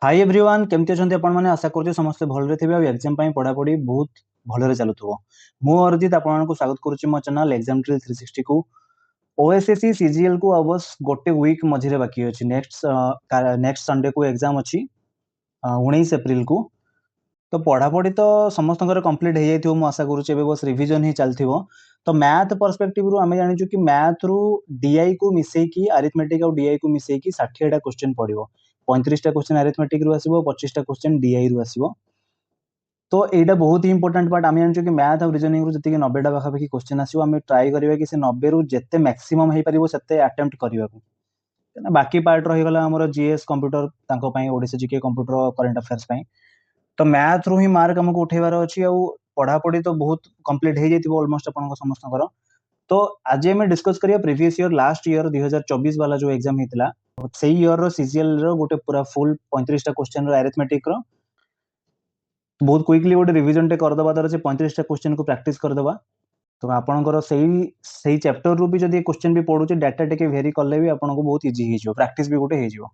Hi everyone केमती अछंती आपण माने आशा करछु समस्त भलरे थिबे आ एग्जाम पई पढा पढी बहुत भलरे चालुथबो। मु अर्जित आपण को स्वागत करूछु मो चैनल एग्जाम ट्रिल 360 को। ओएसएससी सीजीएल को अबस गोटे वीक मझिरे बाकी अछि। नेक्स्ट संडे को एग्जाम अछि 19 अप्रैल को। तो पढ़ा पढ़ी तो समस्त कंप्लीट हो जाइथिबो मु आशा करूछु। एबे बस रिवीजन ही चलथिबो। तो मैथ पर्सपेक्टिव रु आमे जानिछु कि मैथ रु डीआई को मिसई की अरिथमेटिक और डीआई को मिसई की 60 टा क्वेश्चन पड़िबो। 35 टा क्वेश्चन अरिथमेटिक रु आसीबो, 25 टा क्वेश्चन डीआई रु आसीबो। तो एटा बहुत ही इंपोर्टेंट पार्ट। आमे जानिछु कि मैथ और रीजनिंग रु जति 90 टा पाखा की क्वेश्चन आसीबो। आमे ट्राई करिवा कि से 90 रु जते मैक्सिमम हे परिबो सेते अटेम्प्ट करिवा को। बाकी पार्ट रही गला हमर जीएस कंप्यूटर तांको पई, ओडिसी जीके कंप्यूटर, करंट अफेयर्स पई। तो मैथ रु ही मार्क हमको उठेबार अछि आ पढ़ा पढ़ी तो बहुत कंप्लीट हो जाइथिबो ऑलमोस्ट आपन को समस्तकर। तो आज हम डिस्कस करिया प्रीवियस ईयर लास्ट ईयर 2024 वाला जो एग्जाम हेतला सेही ईयर रो सीजीएल रो गोटे पूरा फुल 35 टा क्वेश्चन रो अरिथमेटिक रो बहुत क्विकली गोटे रिवीजन टे कर दबा दर से 35 टा क्वेश्चन को प्रैक्टिस कर दबा। तो आपनकर सही चैप्टर रु भी जदी क्वेश्चन भी पढुचे डाटा टेके वेरी करले भी आपन को बहुत इजी हे जिवो, प्रैक्टिस भी गोटे हे जिवो।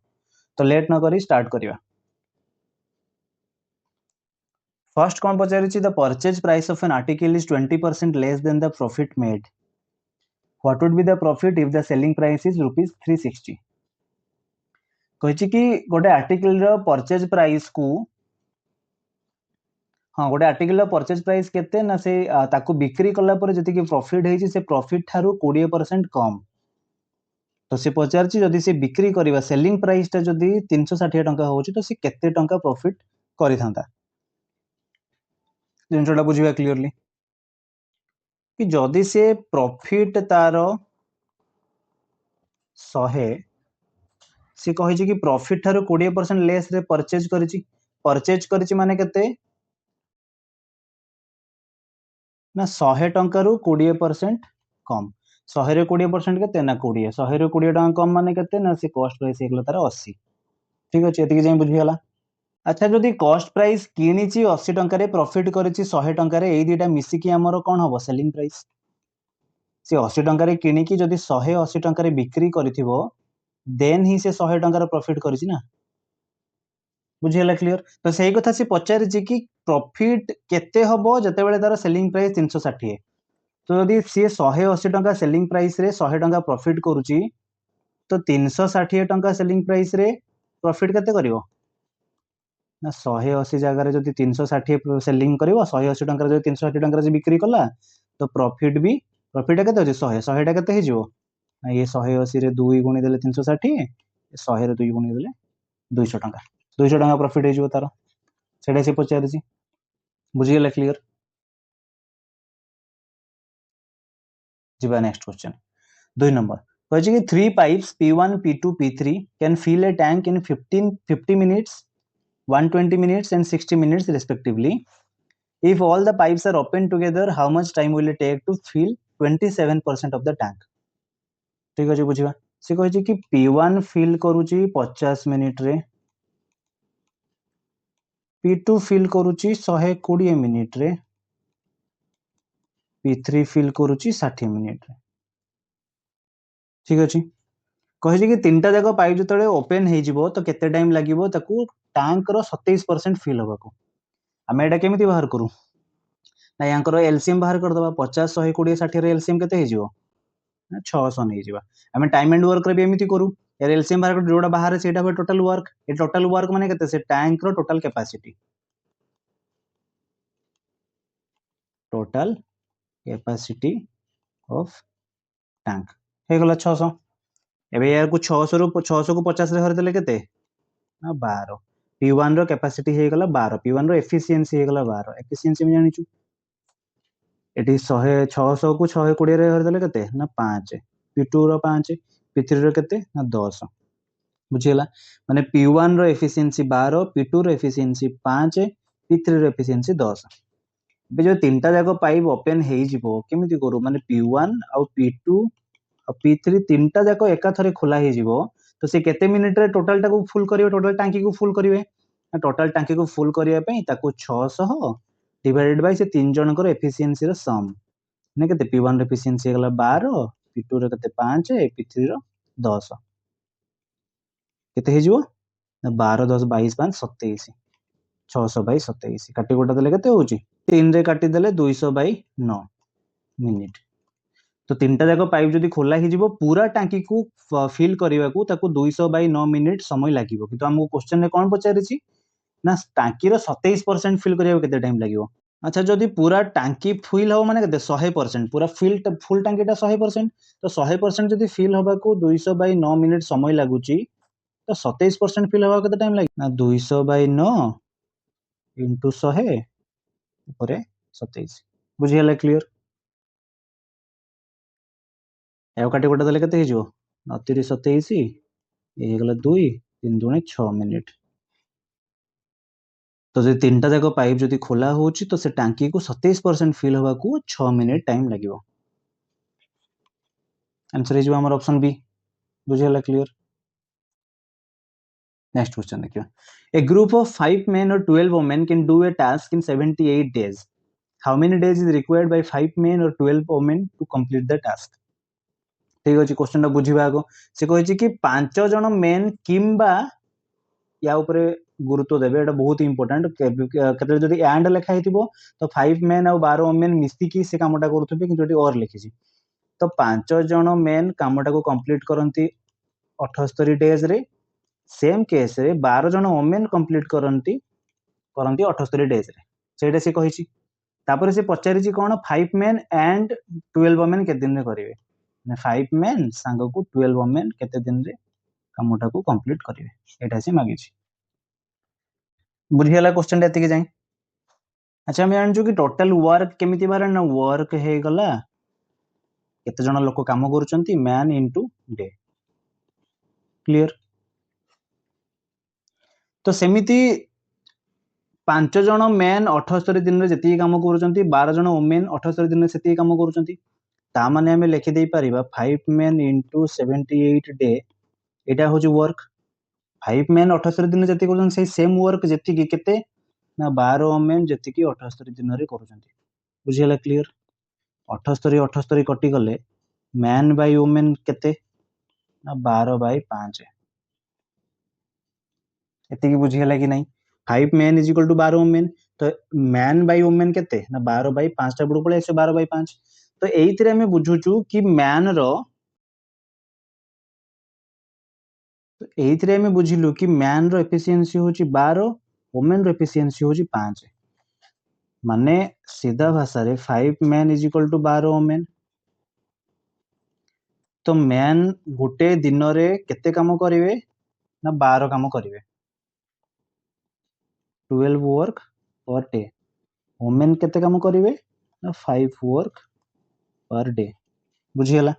तो लेट न करी स्टार्ट करिया। फर्स्ट कौन पचारिछि the purchase price of an article is 20% less than the profit made. What would be the profit if the selling price is ₹360। कहिछि कि गोटे आर्टिकल रो परचेज प्राइस को गोटे आर्टिकल रो परचेज प्राइस केते ना से ताकू बिक्री कला पर जति कि प्रॉफिट हेछि से प्रॉफिट थारु 20% कम। तो से पचारिछि जदि से बिक्री करिवा सेलिंग प्राइस ता जदि 360 टंका होछि तो से केते टंका प्रॉफिट करि थांता। जिनसोटा बुझिबा क्लियरली कि जदि से प्रॉफिट तार 100 से कहिछि कि प्रॉफिट थारु 20% लेस रे परचेज करिछि माने केते ना 100 टंका रु 20% कम। 100 रे 20% केते ना 20। 100 रे 20 टंका कम माने केते ना से कॉस्ट प्राइस हेगला तार 80। ठीक अछि, एतिके जाय बुझि गेला। अच्छा जदि कॉस्ट प्राइस किनिछि 80 टंका रे, प्रॉफिट करिछि 100 टंका रे, एई दुटा मिसी कि हमर कोन हबो सेलिंग प्राइस। से 80 टंका रे किनिकि जदि 180 टंका रे बिक्री करिथिबो देन ही से 100 टंका रो प्रॉफिट करिछि ना। बुझिला क्लियर। तो सही कथा से पचारिछि कि प्रॉफिट केते हबो जते बेले तार सेलिंग प्राइस 360। तो यदि सी 180 टंका सेलिंग प्राइस रे 100 टंका प्रॉफिट करूची तो 360 टंका सेलिंग प्राइस रे प्रॉफिट केते करिवो ना 180 जगह रे जदि 360 सेलिंग करिवो 180 टंका रे 360 टंका रे बिक्री कला तो प्रॉफिट केते अछि 100 टा केते हे जिवो ना ये 180 रे 2 गुणी देले 360, 100 रे 2 गुणी देले 200 टंका। 200 टंका प्रॉफिट हे जिवो तार। सेडा से पचारिछि। बुझि गेला क्लियर। जिबा नेक्स्ट क्वेश्चन 2 नंबर कहिछि कि 3 pipes P1 P2 P3 can fill a tank in 50 minutes, 120 minutes and 60 minutes respectively. If all the pipes are open together, how much time will it take to fill 27% of the tank? ठीक अछि बुझिबा। से कहिछि कि P1 fill करूची 50 minute रे, P2 fill करूची 120 minute रे, P3 fill करूची 60 मिनिट रे। ठीक अछि। कहिछि कि तीनटा जाको पाइप जतळे ओपन हे जिवो तो केते टाइम लागिवो ताकू टैंक रो 27% फिल होबाको। हमें एटा केमिति बाहर करू ना यांकर एलसीएम बाहर कर दबा। 50 120 60 रे एलसीएम केते हे जिवो ना 600 नै जिवो। हमें टाइम एंड वर्क रे भी एमिति करू। यार एलसीएम बाहर कर जोडा बाहर सेटा हो टोटल वर्क। ए टोटल वर्क माने केते से टैंक रो total capacity. Total capacity of tank हे गला 600। एबे यार को 600 रो 600 को 50 रे हर देले केते ना 12। P1 रो कैपेसिटी हे गला 12, P1 रो एफिशिएंसी हे गला 12। एफिशिएंसी में जानिछु एटी 100 600 को 120 रे हर देले केते ना 5, P2 रो 5, P3 रो केते ना 10। बुझिला माने P1 रो एफिशिएंसी 12, P2 रो एफिशिएंसी 5, P3 रो एफिशिएंसी 10। बे जो तीनटा जाको पाइप ओपन हे जिवो केमिति करू माने P1 और P2 और P3 तीनटा जाको एका थरे खोला हे जिवो तो से केते मिनिट रे टोटल टाको फुल करिवे, टोटल टांकी को फुल करिवे। टोटल टांकी को फुल करिया पई ताको 600 डिवाइडेड बाय से तीन जनकर एफिशिएंसी रो सम ने केते P1 रो एफिशिएंसी हे गला 12, P2 रो केते 5, P3 रो 10 केते हे जिवो 12 10 22 5 27 600 बाई 27 काटी कोटा देले केते होउची 3 रे काटी देले 200 बाई 9 मिनिट तो तीनटा जाक पाइप जदि खोला ही जीवो पूरा टांकी को फिल करबा को ताको 200 बाई 9 मिनिट समय लागिवो किंतु हमको क्वेश्चन रे कोन पचारिछि ना टांकी रो 27% फिल करबा केते टाइम लागिवो अच्छा जदि पूरा टांकी फिल हो माने केते 100% पूरा फुल टांकी टा 100% तो 100% जदि फिल होबा को 200 बाई 9 मिनिट समय लागुची तो 27% फिल होबा केते टाइम लागी ना 200 बाई 9 इंटू 100 ऊपर 27 बुझियला क्लियर एव काटी कोटा देले केते हिजो 29 27 ए गला 2 3 दुणे 6 मिनिट तो जे तीनटा जाक पाइप जदि खोला होची तो से टांकी को 27% फिल होबा को 6 मिनिट टाइम लागिवो आंसर हिजो हमर ऑप्शन बी बुझियला क्लियर नेक्स्ट क्वेश्चन देखियो a group of 5 men or 12 women can do a task in 78 days how many days is required by 5 men or 12 women to complete the task ठीक अछि question टा बुझिबा आगो से कहिछि कि 5 जण मेन किंबा या ऊपर गुरुत्व देबे एटा बहुत इंपोर्टेंट केते जदि एंड लिखा हितिबो तो 5 मेन और 12 वुमेन मिस्ती की से कामटा करूथबे किंतु एटी और लिखिछि तो 5 जण मेन कामटा को कंप्लीट करंती 78 डेज रे सेम केस रे 12 जण वुमेन कंप्लीट करंती 78 डेज रे सेटा से कहिछि तापर से पचारिछि कोन 5 मेन एंड 12 वुमेन के दिन रे करिवे ने 5 मेन संग को 12 वुमेन केते दिन रे कामटा को कंप्लीट करिवे एटा से मागिछि बुझियला क्वेश्चन एति के जाई अच्छा हम जानछु कि टोटल वर्क केमिति बारे ना वर्क हे गला केते जण लोक काम करूचंती मैन इनटू डे क्लियर तो सेमिति 5 जण मैन 78 दिन रे जति काम करूचंती 12 जण वुमेन 78 दिन रे सेति काम करूचंती ता माने हमें लिखि देई परिबा 5 मैन इनटू 78 डे एटा होची वर्क 5 मैन 78 दिन जति करूचन से सेम वर्क जति की केते ना 12 वुमेन जति की 78 दिन रे करूचंती बुझियला क्लियर 78 78 कटि गले मैन बाय वुमेन केते ना 12 बाय 5 एति की बुझियला कि नहीं 5 man is equal to 12 women तो मैन बाय वुमेन केते ना 12 बाय 5 टा बडू पळे से 12 बाय 5 तो एइथिरे हमें बुझुचु कि मैन रो तो एइथिरे हमें बुझिलु कि मैन रो एफिशिएंसी होची 12 वुमेन रो एफिशिएंसी होची 5 माने सीधा भाषा रे 5 man is equal to 12 women तो मैन गोटे दिन रे केते काम करिवे ना 12 काम करिवे 12 वर्क पर डे वुमेन केते काम करिवे ना 5 वर्क पर डे बुझियला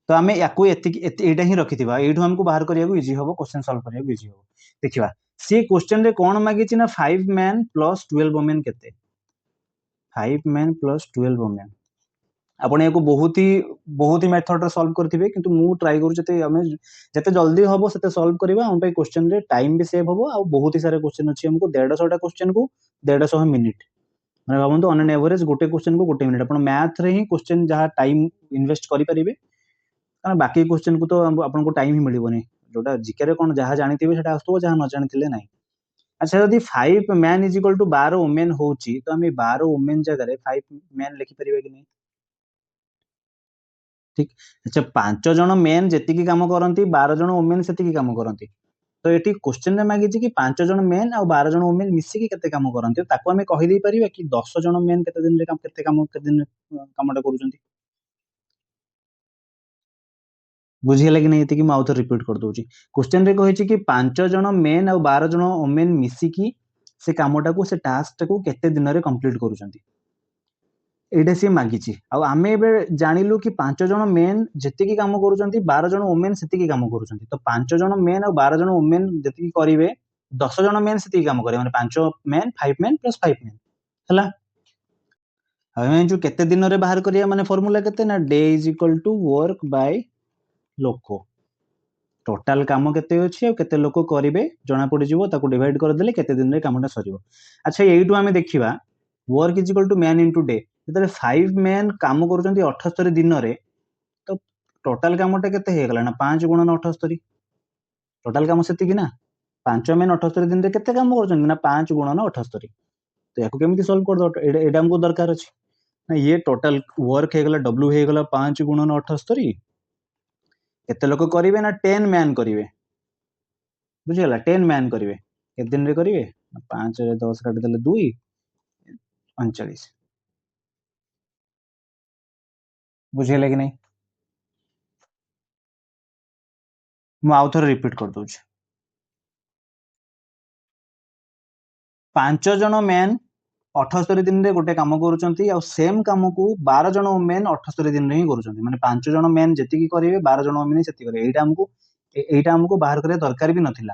तो आमे याकू एटा ही रखिथिबा एठू हमको बाहर करियाको इजी होबो क्वेश्चन सॉल्व करियाको इजी होबो देखिबा सी क्वेश्चन रे कोन मागिछि ना 5 मैन प्लस 12 वुमेन केते 5 मैन प्लस 12 वुमेन आपण याको बहुत ही मेथड रे सॉल्व करथिबे किंतु मु ट्राई करू जते हमें जते जल्दी होबो सेते सॉल्व करबा हम पे क्वेश्चन रे टाइम भी सेव होबो आ बहुत ही सारे क्वेश्चन अछि हमको 150 टा क्वेश्चन को 150 मिनिट माने भाबंतु ऑन एन एवरेज गोटे क्वेश्चन को गोटे मिनिट आपण मैथ रे ही क्वेश्चन जहां टाइम इन्वेस्ट करि परिबे कारण बाकी क्वेश्चन को तो आपन को टाइम ही मिलिबोनी जोटा जीके रे कोन जहां जानिथिबे सेटा आस्तबो जहां न जानिथिले नाही अच्छा यदि 5 man is equal to 12 women होची तो हम 12 वुमेन जगह रे 5 मैन लिखि परिबे कि नहीं ठीक अच्छा 5 जण मेन जेति की काम करंती 12 जण वुमेन सेति की काम करंती तो एटी क्वेश्चन रे मागिछि कि 5 जण मेन आ 12 जण वुमेन मिसी की केते काम करंती ताको हमें कहि देई परिबा कि 10 जण मेन केते दिन रे काम केते दिन कामटा करूचंती बुझियला कि नहीं कि आउथर रिपीट कर दूची क्वेश्चन रे कहिछि कि 5 जण मेन आ 12 जण वुमेन मिसी की से कामटा को से टास्क को केते दिन रे कंप्लीट करूचंती एटा से मागिछि आ आमे एबे जानिलु कि 5 जण मेन जेति की काम करूचंती 12 जण वुमेन सेति की काम करूचंती तो 5 जण मेन आ 12 जण वुमेन जेति की करिवे 10 जण मेन सेति की काम करिवे माने 5 मेन 5 मेन प्लस 5 मेन हला हमें जो केते दिन रे बाहर करिया माने फार्मूला केते ना day is equal to work by लोक टोटाल काम केते अछि आ केते लोक करिवे जणा पडि जिवो ताको डिवाइड कर देले केते दिन रे कामटा सरिवो अच्छा एइटु हमें देखिबा work is equal to man into day जतरे 5 मैन काम करूचंती 78 दिन रे तो टोटाल कामटा केते हे गला ना 5 गुणन 78 टोटाल काम सेति कि ना ପାଞ୍ଚ ମେନ୍ 78 ଦିନରେ କେତେ କାମ କରୁଛନ୍ତି ନା 5 ଗୁଣନ 78। ତ ୟାକୁ କେମିତି ସଲ୍ଭ କରିଦବ, ଏଇଟା ଆମକୁ ଦରକାର ଅଛି ନା। ये टोटल वर्क ହେଇଗଲା W ହେଇଗଲା 5 ଗୁଣନ 78। କେତେ ଲୋକ କରିବେ ନା 10 ମ୍ୟାନ୍ କରିବେ, ବୁଝିଗଲା। 10 ମ୍ୟାନ୍ କରିବେ, କେତେ ଦିନରେ କରିବେ? 5 ରେ 10 କାଟିଦେଲେ 2 39। ବୁଝିଗଲା କି नहीं? ମୁଁ ଆଉ ଥରେ ରିପିଟ୍ କରିଦଉଛି। 5 ଜଣ ମ୍ୟାନ୍ 78 ଦିନରେ ଗୋଟେ କାମ କରୁଛନ୍ତି, ଆଉ ସେମ୍ କାମକୁ 12 ଜଣ ଓମେନ୍ 78 ଦିନରେ ହିଁ କରୁଛନ୍ତି। ମାନେ 5 ଜଣ ମ୍ୟାନ୍ ଯେତିକି କରିବେ 12 ଜଣ ଓମେନ୍ ସେତିକି କରିବେ। ଏଇଟା ଆମକୁ ବାହାର କରିବା ଦରକାର ବି ନଥିଲା।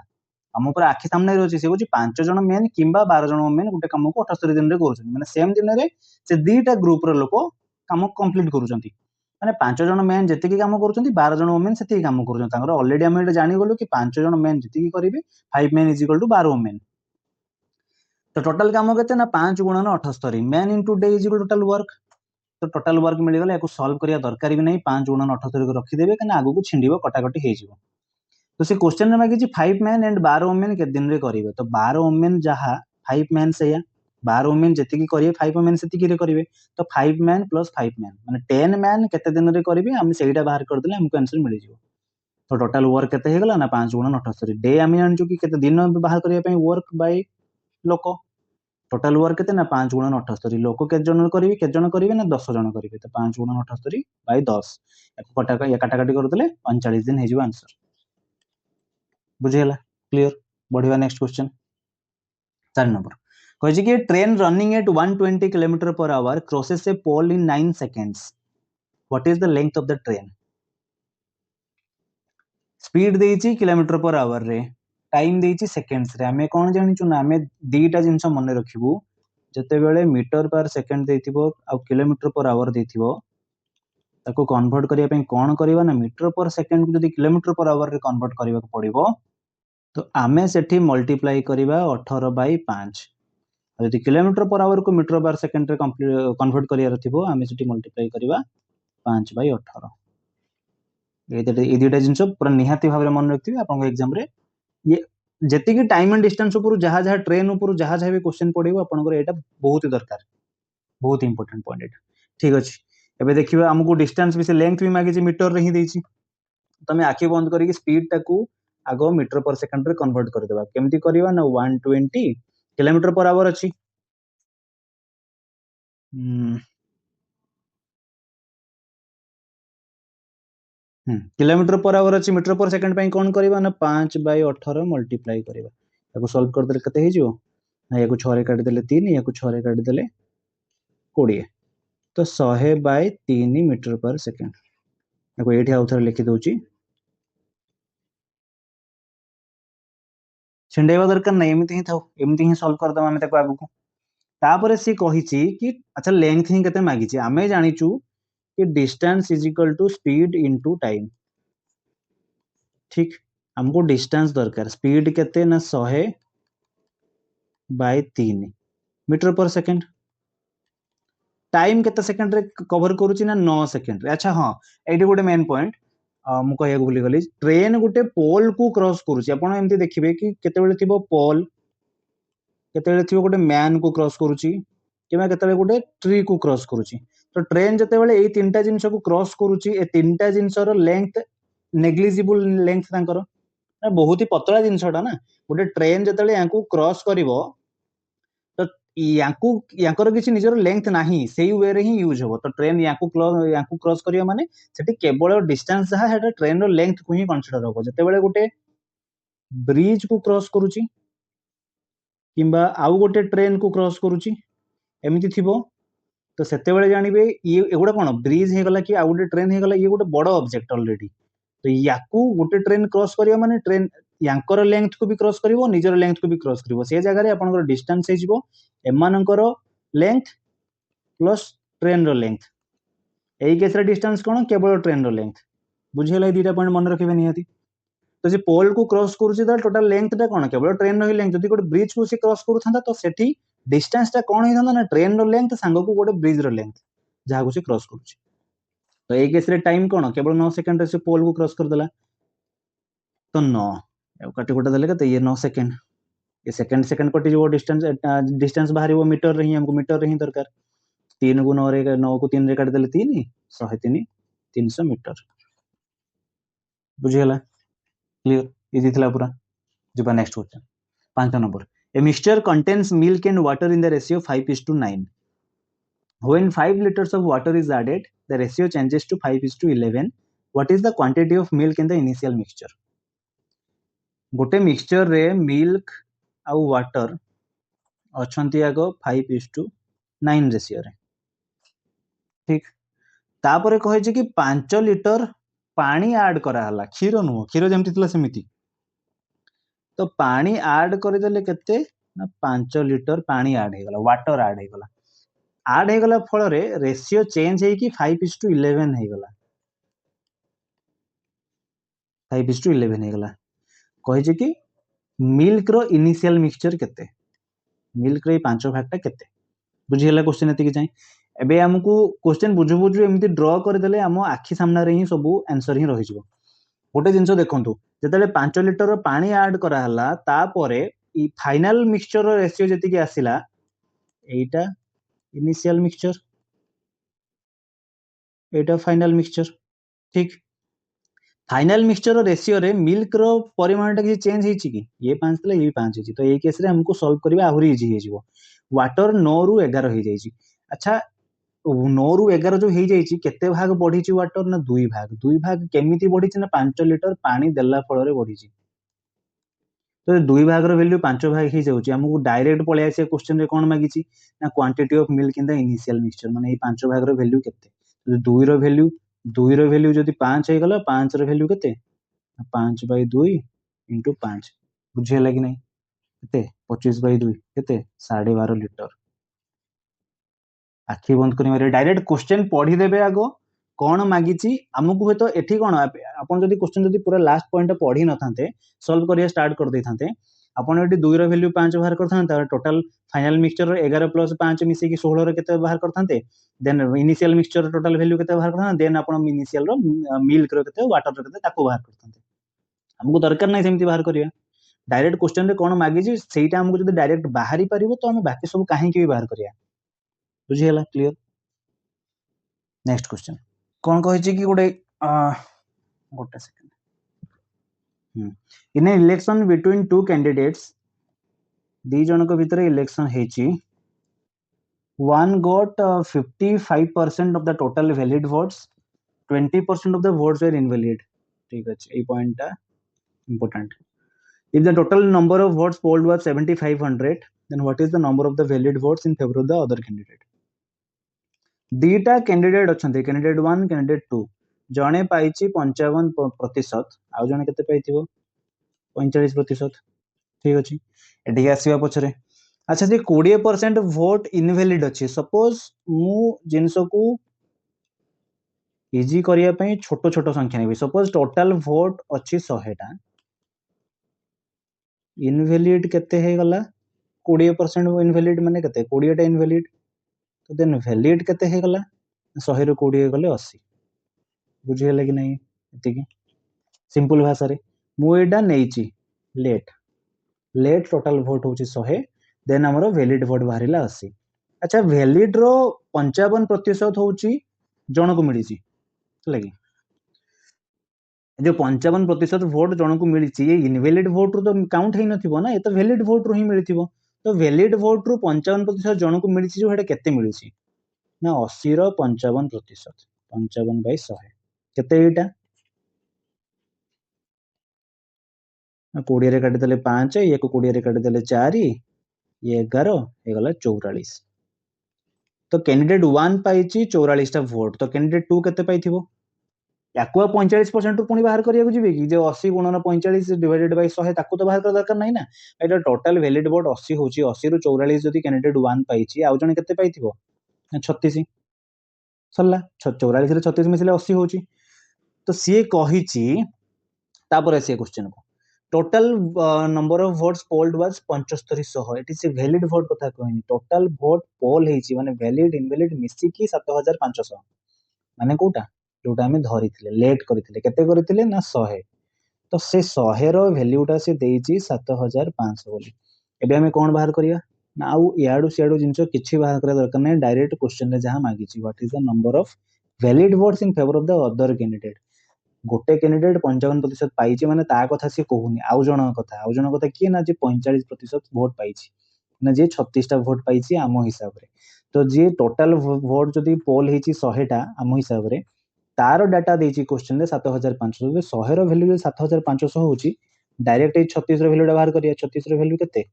ଆମ ପୁରା ଆଖି ସାମ୍ନାରେ ଅଛି, ସେ କହୁଛି 5 ଜଣ ମ୍ୟାନ୍ କିମ୍ବା 12 ଜଣ ଓମେନ୍ ଗୋଟେ କାମକୁ 78 ଦିନରେ କରୁଛନ୍ତି। ମାନେ ସେମ୍ ଦିନରେ ସେ ଦିଟା ଗ୍ରୁପର ଲୋକ କାମ କମ୍ପ୍ଲିଟ୍ କରୁଛନ୍ତି। ମାନେ 5 ଜଣ ମ୍ୟାନ୍ ଯେତିକି କାମ କରୁଛନ୍ତି 12 ଜଣ ଓମେନ୍ ସେତିକି କାମ କରୁଛନ୍ତି। ତାଙ୍କର ଅଲରେଡି ଆମେ ଏଇଟା ଜାଣିଗଲୁ କି 5 ଜଣ ମ୍ୟାନ୍ ଯେତିକି କରିବେ 5 men is equal to 12 women। तो टोटल काम केते ना 5 गुणन 78 man into day is equal total work. तो टोटल वर्क मिल गला, याको सॉल्व करिया दरकार भी नहीं। 5 गुणन 78 को रखी देबे कना आगु को छिंडीबो कटाकटी हे जिवो। तो से क्वेश्चन में मागिछि 5 मैन एंड 12 वुमेन के दिन रे करिवे। तो 12 वुमेन जहा 5 मैन सेया 12 वुमेन जति की करिवे 5 वुमेन सेति की रे करिवे। तो 5 मैन प्लस 5 मैन माने 10 मैन केते दिन रे करिवे, हम सेहीटा बाहर कर देले हमको आंसर मिल जिवो। तो टोटल वर्क केते हे गला ना 5 गुणन 78। डे हम जानछु कि केते दिन बाहर करिया पई वर्क बाय लोक। टोटल वर्क केते ना 5 गुणन 78। लोक केते जन करिवे ना 10 जन करिवे। तो 5 गुणन 78 बाय 10 या काटाकाटी कर देले 39 दिन हे जिवो आंसर। बुझियला क्लियर? बढ़िया। नेक्स्ट क्वेश्चन 4 नंबर कहिछि कि train running at 120 kilometre per hour crosses a pole in 9 seconds. What is the length of the train? Speed देइछि किलोमीटर पर आवर रे, टाइम देइछि सेकंड्स रे। हमें कोन जानिछु ना, हमें दीटा जिंस मन रखिबु। जते बेले metre per second देथिबो uh kilometre per our देथिबो, ताको कन्वर्ट करिया पई कोन करबा ना, मीटर पर सेकंड को जदी किलोमीटर पर आवर रे कन्वर्ट करबा को पड़िबो, तो आमे सेठी मल्टीप्लाई करिबा 18 बाय 5। यदि किलोमीटर पर आवर को मीटर पर सेकंड रे कन्वर्ट करिया रथिबो, आमे सेठी मल्टीप्लाई करिबा 5 बाय 18। ए दुटा जिंस पूरा निहाती भाबरे मन रखिबे। आपन एग्जाम रे ये जति कि टाइम एंड डिस्टेंस ऊपर जहा जहा ट्रेन ऊपर जहा जहा भी क्वेश्चन पड़िबो, आपन एटा बहुत ही दरकार, बहुत इंपोर्टेंट पॉइंट एटा। ठीक अछि, एबे देखिबा हमकु डिस्टेंस भी से लेंथ भी मागी मीटर रे ही देछि। तमे आखि बंद करिक स्पीड टाकू आगो मीटर पर सेकंड रे कन्वर्ट कर देबा। केमती करबा ना 120 किलोमीटर पर आवर अछि। किलोमीटर पर आवर अछि, मीटर पर सेकंड पई कोन करबा ना 5 बाय 18 मल्टीप्लाई करबा। याको सॉल्व कर देले कते हे जिवो ना, याको 6 रे काट देले 3, याको 6 रे काट देले 20। तो 100 बाय 3 मीटर पर सेकंड। याको एठी आउथर लिखि दोची, छिंडेबा दरकार नै, एमिति ही थाउ, एमिति ही सॉल्व कर दमा। हम ताको आगु को तापरे सी कहिछि कि अच्छा लेंथ ही केते मागिछि। आमे जानिचु कि distance is equal to speed into time. ठीक, हमको डिस्टेंस दरकार, स्पीड केते ना 100 by 3 metre per second. Time केते सेकंड रे कवर करूची ना 9 सेकंड रे। अच्छा हां, एठी गोटे मेन पॉइंट मु कहया भूली गली। ट्रेन गोटे पोल को क्रॉस करूची, आपण एमती देखिबे कि केते बेले थिबो पोल, केते बेले थिबो गोटे मैन को क्रॉस करूची, किबा केते बेले गोटे ट्री को क्रॉस करूची। तो ट्रेन जते बेले एई तीनटा जिंस को क्रॉस करूची, ए तीनटा जिंसर लेंथ नेग्लिजिबल लेंथ तांकर, बहुत ही पतला जिनसटा ना। गोटे ट्रेन जते याकू क्रॉस करिवो, तो याकू याकर किसी निजर लेंथ नाही, सेही वे रे ही यूज होबो। तो ट्रेन याकू क्रॉस करियो माने सेठी केवल डिस्टेंस जहा हेटा ट्रेन रो लेंथ को ही कंसीडर होबो। जते बेले गोटे ब्रिज को क्रॉस करूची किंबा आउ गोटे ट्रेन को क्रॉस करूची, एमिति थिबो, तो सेते बेले जानिबे ये एगुडा कोन ब्रिज हे गला कि आउ गोटे ट्रेन हे गला, ये गोटे बड़ ऑब्जेक्ट ऑलरेडी। तो याकू गोटे ट्रेन क्रॉस करियो माने ट्रेन यांकर लेंथ को भी क्रॉस करिवो, निजर लेंथ को भी क्रॉस करिवो। से जगह रे आपनकर डिस्टेंस हे जिवो एमानकर लेंथ प्लस ट्रेन रो लेंथ। एई केस रे डिस्टेंस कोन, केवल ट्रेन रो लेंथ। बुझियला? दीटा पॉइंट मन रखिबे निहाती। तो जे पोल को क्रॉस करूची त टोटल लेंथ टा कोन, केवल ट्रेन रो ही लेंथ। जदि गोटे ब्रिज को से क्रॉस करूथांदा, तो सेठी डिस्टेंस टा कोन हिथांदा ना, ट्रेन रो लेंथ सांग को गोटे ब्रिज रो लेंथ जहा को से क्रॉस करूची। तो एई केस रे टाइम कोन, केवल 9 सेकंड रे से पोल को क्रॉस कर देला। तो 9 काटी कोटा देले केते ये 9 सेकंड ये सेकंड सेकंड कटि जो डिस्टेंस डिस्टेंस बाहर वो मीटर रे ही हमको मीटर रे ही दरकार 3 को 9 रे 9 को 3 रे काट देले 3 103 300 मीटर बुझियला क्लियर इजी थिला पूरा जिबा next question 5 number a mixture contains milk and water in the ratio 5:9 when 5 liters of water is added the ratio changes to 5:11 what is the quantity of milk in the initial mixture गोटे mixture रे milk आउ water अच्छी आग 5:9 ratio रे ठीक तापर कहे कि 5 लिटर पानी ऐड कराला क्षीर नुह क्षीर जमती थिला सेमिति तो पानी ऐड करदेले केते ना 5 लिटर पानी ऐड हे गला वाटर ऐड हे गला फल रे रेशियो चेंज हे कि 5:11 हे गला 5:11 हे गला कहे कि मिल्क रो इनिशियल मिक्सचर केते मिल्क रे 5 भागटा केते बुझियला क्वेश्चन एति कि जाय एबे हमकू क्वेश्चन बुझु बुझु एमती ड्रॉ कर देले हम आखि सामना रे ही सब आंसर ही रहि जिवो गोटे जिंस देखंतु जतले 5 लिटर पानी ऐड करा हला तापरे ई फाइनल मिक्सचर रो रेशियो जति कि आसिला एटा इनिशियल मिक्सचर एटा फाइनल मिक्सचर ठीक फाइनल मिक्सचर रेशियो रे मिल्क रो परिमाणटा कि चेंज हेछि कि ये 5 तले ये 5 हेछि तो ए केस रे हमको सॉल्व करबा आहुरी इजी हे जिवो वाटर 9 रु 11 हे जाइछि अच्छा 9 रु 11 जो हे जाइछि केते भाग बढ़िछि वाटर ना 2 भाग केमिति बढ़िछि ना 5 लिटर पानी देला फल रे बढ़िछि तो 2 भाग रो वैल्यू 5 भाग हे जाउछि हमको डायरेक्ट पळे आसे क्वेश्चन रे कोन मागिछि ना quantity of milk in the initial mixture माने ए 5 भाग रो वैल्यू केते 2 रो वैल्यू जदि 5 हे गला 5 रो वैल्यू केते 5/2 इंटू 5 बुझे कि नहीं केते 25/2 केते 12.5 लिटर आखि बंद करी डायरेक्ट क्वेश्चन पढ़ी देबे आगो कौन मागिची आमको हे तो एठी कोन आपन जदि क्वेश्चन जदि पूरा लास्ट पॉइंट पढ़ी न थांते सॉल्व करिया स्टार्ट कर दे थांते आपन एठी 2 रो वैल्यू 5 बाहर कर थांते टोटल फाइनल मिक्सचर 11 प्लस 5 मिसे कि 16 रो केते बाहर कर थांते then initial mixture total value केते बाहर कर थांते देन आपन इनिशियल रो मिल्क रो केते वाटर रो केते ताको बाहर कर थांते हमको दरकार नहीं सेमती बाहर करिया डायरेक्ट क्वेश्चन रे कोन मागिची सेटा हमको जदि डायरेक्ट बाहरी परिबो तो हम बाकी सब काहे के बाहर करिया बुझियला क्लियर नेक्स्ट क्वेश्चन कौन कहे कि गोटे गोटे second in election between two candidates दी जनक भितर इलेक्शन हेची one got 55% of the total valid votes 20% of the votes are invalid ठीक अछि ए पॉइंट टा important if the total number of votes polled was 7500 then what is the number of the valid votes in favour of the other candidate दीटा candidate अच्छे candidate 1 candidate 2 जड़े पाई 55% आउ जड़े केते पाइथिबो 45% ठीक अछि एठी आसीबा पछरे अच्छा जे 20% वोट इनवैलिड अछि सपोज मु जिंस को इजी करिया पई छोटो छोटो संख्या नेबी सपोज टोटल वोट अछि 100 टा इनवैलिड केते हे गला 20% इनवैलिड माने केते 20 टा इनवैलिड तो देन वैलिड केते हे गला 100 रो 20 गले 80 बुझियले कि नहीं एतिकी सिंपल भाषा रे मु एडा नेइची लेट टोटल वोट होची 100 देन हमरो वैलिड वोट बाहरिला 80 अच्छा वैलिड रो 55% होची जण को मिलिची लगी जो 55% वोट जण को मिलिची ये इनवैलिड वोट रो तो काउंट हे नथिबो ना ये तो वैलिड वोट रो ही मिलिथिबो तो वैलिड वोट रो 55% जण को मिलिची जो हेडा केते मिलिची ना 80 रो 55% 55/100 केते एटा 20 रे काटी देले 5 ये को 20 रे काटी देले 4 ये 11 हे गला 44 तो कैंडिडेट 1 पाइची 44 टा वोट तो कैंडिडेट 2 केते पाइथिबो याकुआ 45% पुणी बाहर करिया को जिवे कि जे 80 गुणन 45 डिवाइडेड बाय 100 ताको तो बाहर कर दरकार नहीं ना एटा टोटल वैलिड वोट 80 होची 80 रु 44 जदी कैंडिडेट 1 पाइची आउ जने केते पाइथिबो 36 सरला 44 रे 36 मिसले 80 होची तो सीए कहिची तापर से क्वेश्चन को total number of votes polled was 7500 it is a valid vote कथा कहनी टोटल वोट पोल हेची माने वैलिड इनवैलिड मिसी की 7500 माने कोटा जोटा हमें धरी थिले लेट करिथिले केते करिथिले ना 100 तो से 100 रो वैल्यूटा से देइची 7500 बोली एबे हमें कोन बाहर करिया ना आउ याडू सियाडू जिंचो किछि बाहर करिया दरकार नै डायरेक्ट क्वेश्चन रे जहां मागिची what is the number of valid votes in favour of the other candidate गोटे कैंडिडेट 55% पाइछि माने ता कथा से कहूनी आउ जण कथा किए ना जे 45% वोट पाइछि ना जे 36 टा वोट पाइछि आम हिसाब रे तो जे टोटल वोट जदी पोल हेछि 100 टा आम हिसाब रे तार डाटा देछि क्वेश्चन रे 7500 जे 100 रो वैल्यू जे 7500 होछि डायरेक्ट ए 36 रो वैल्यू बाहर करिया 36 रो वैल्यू केते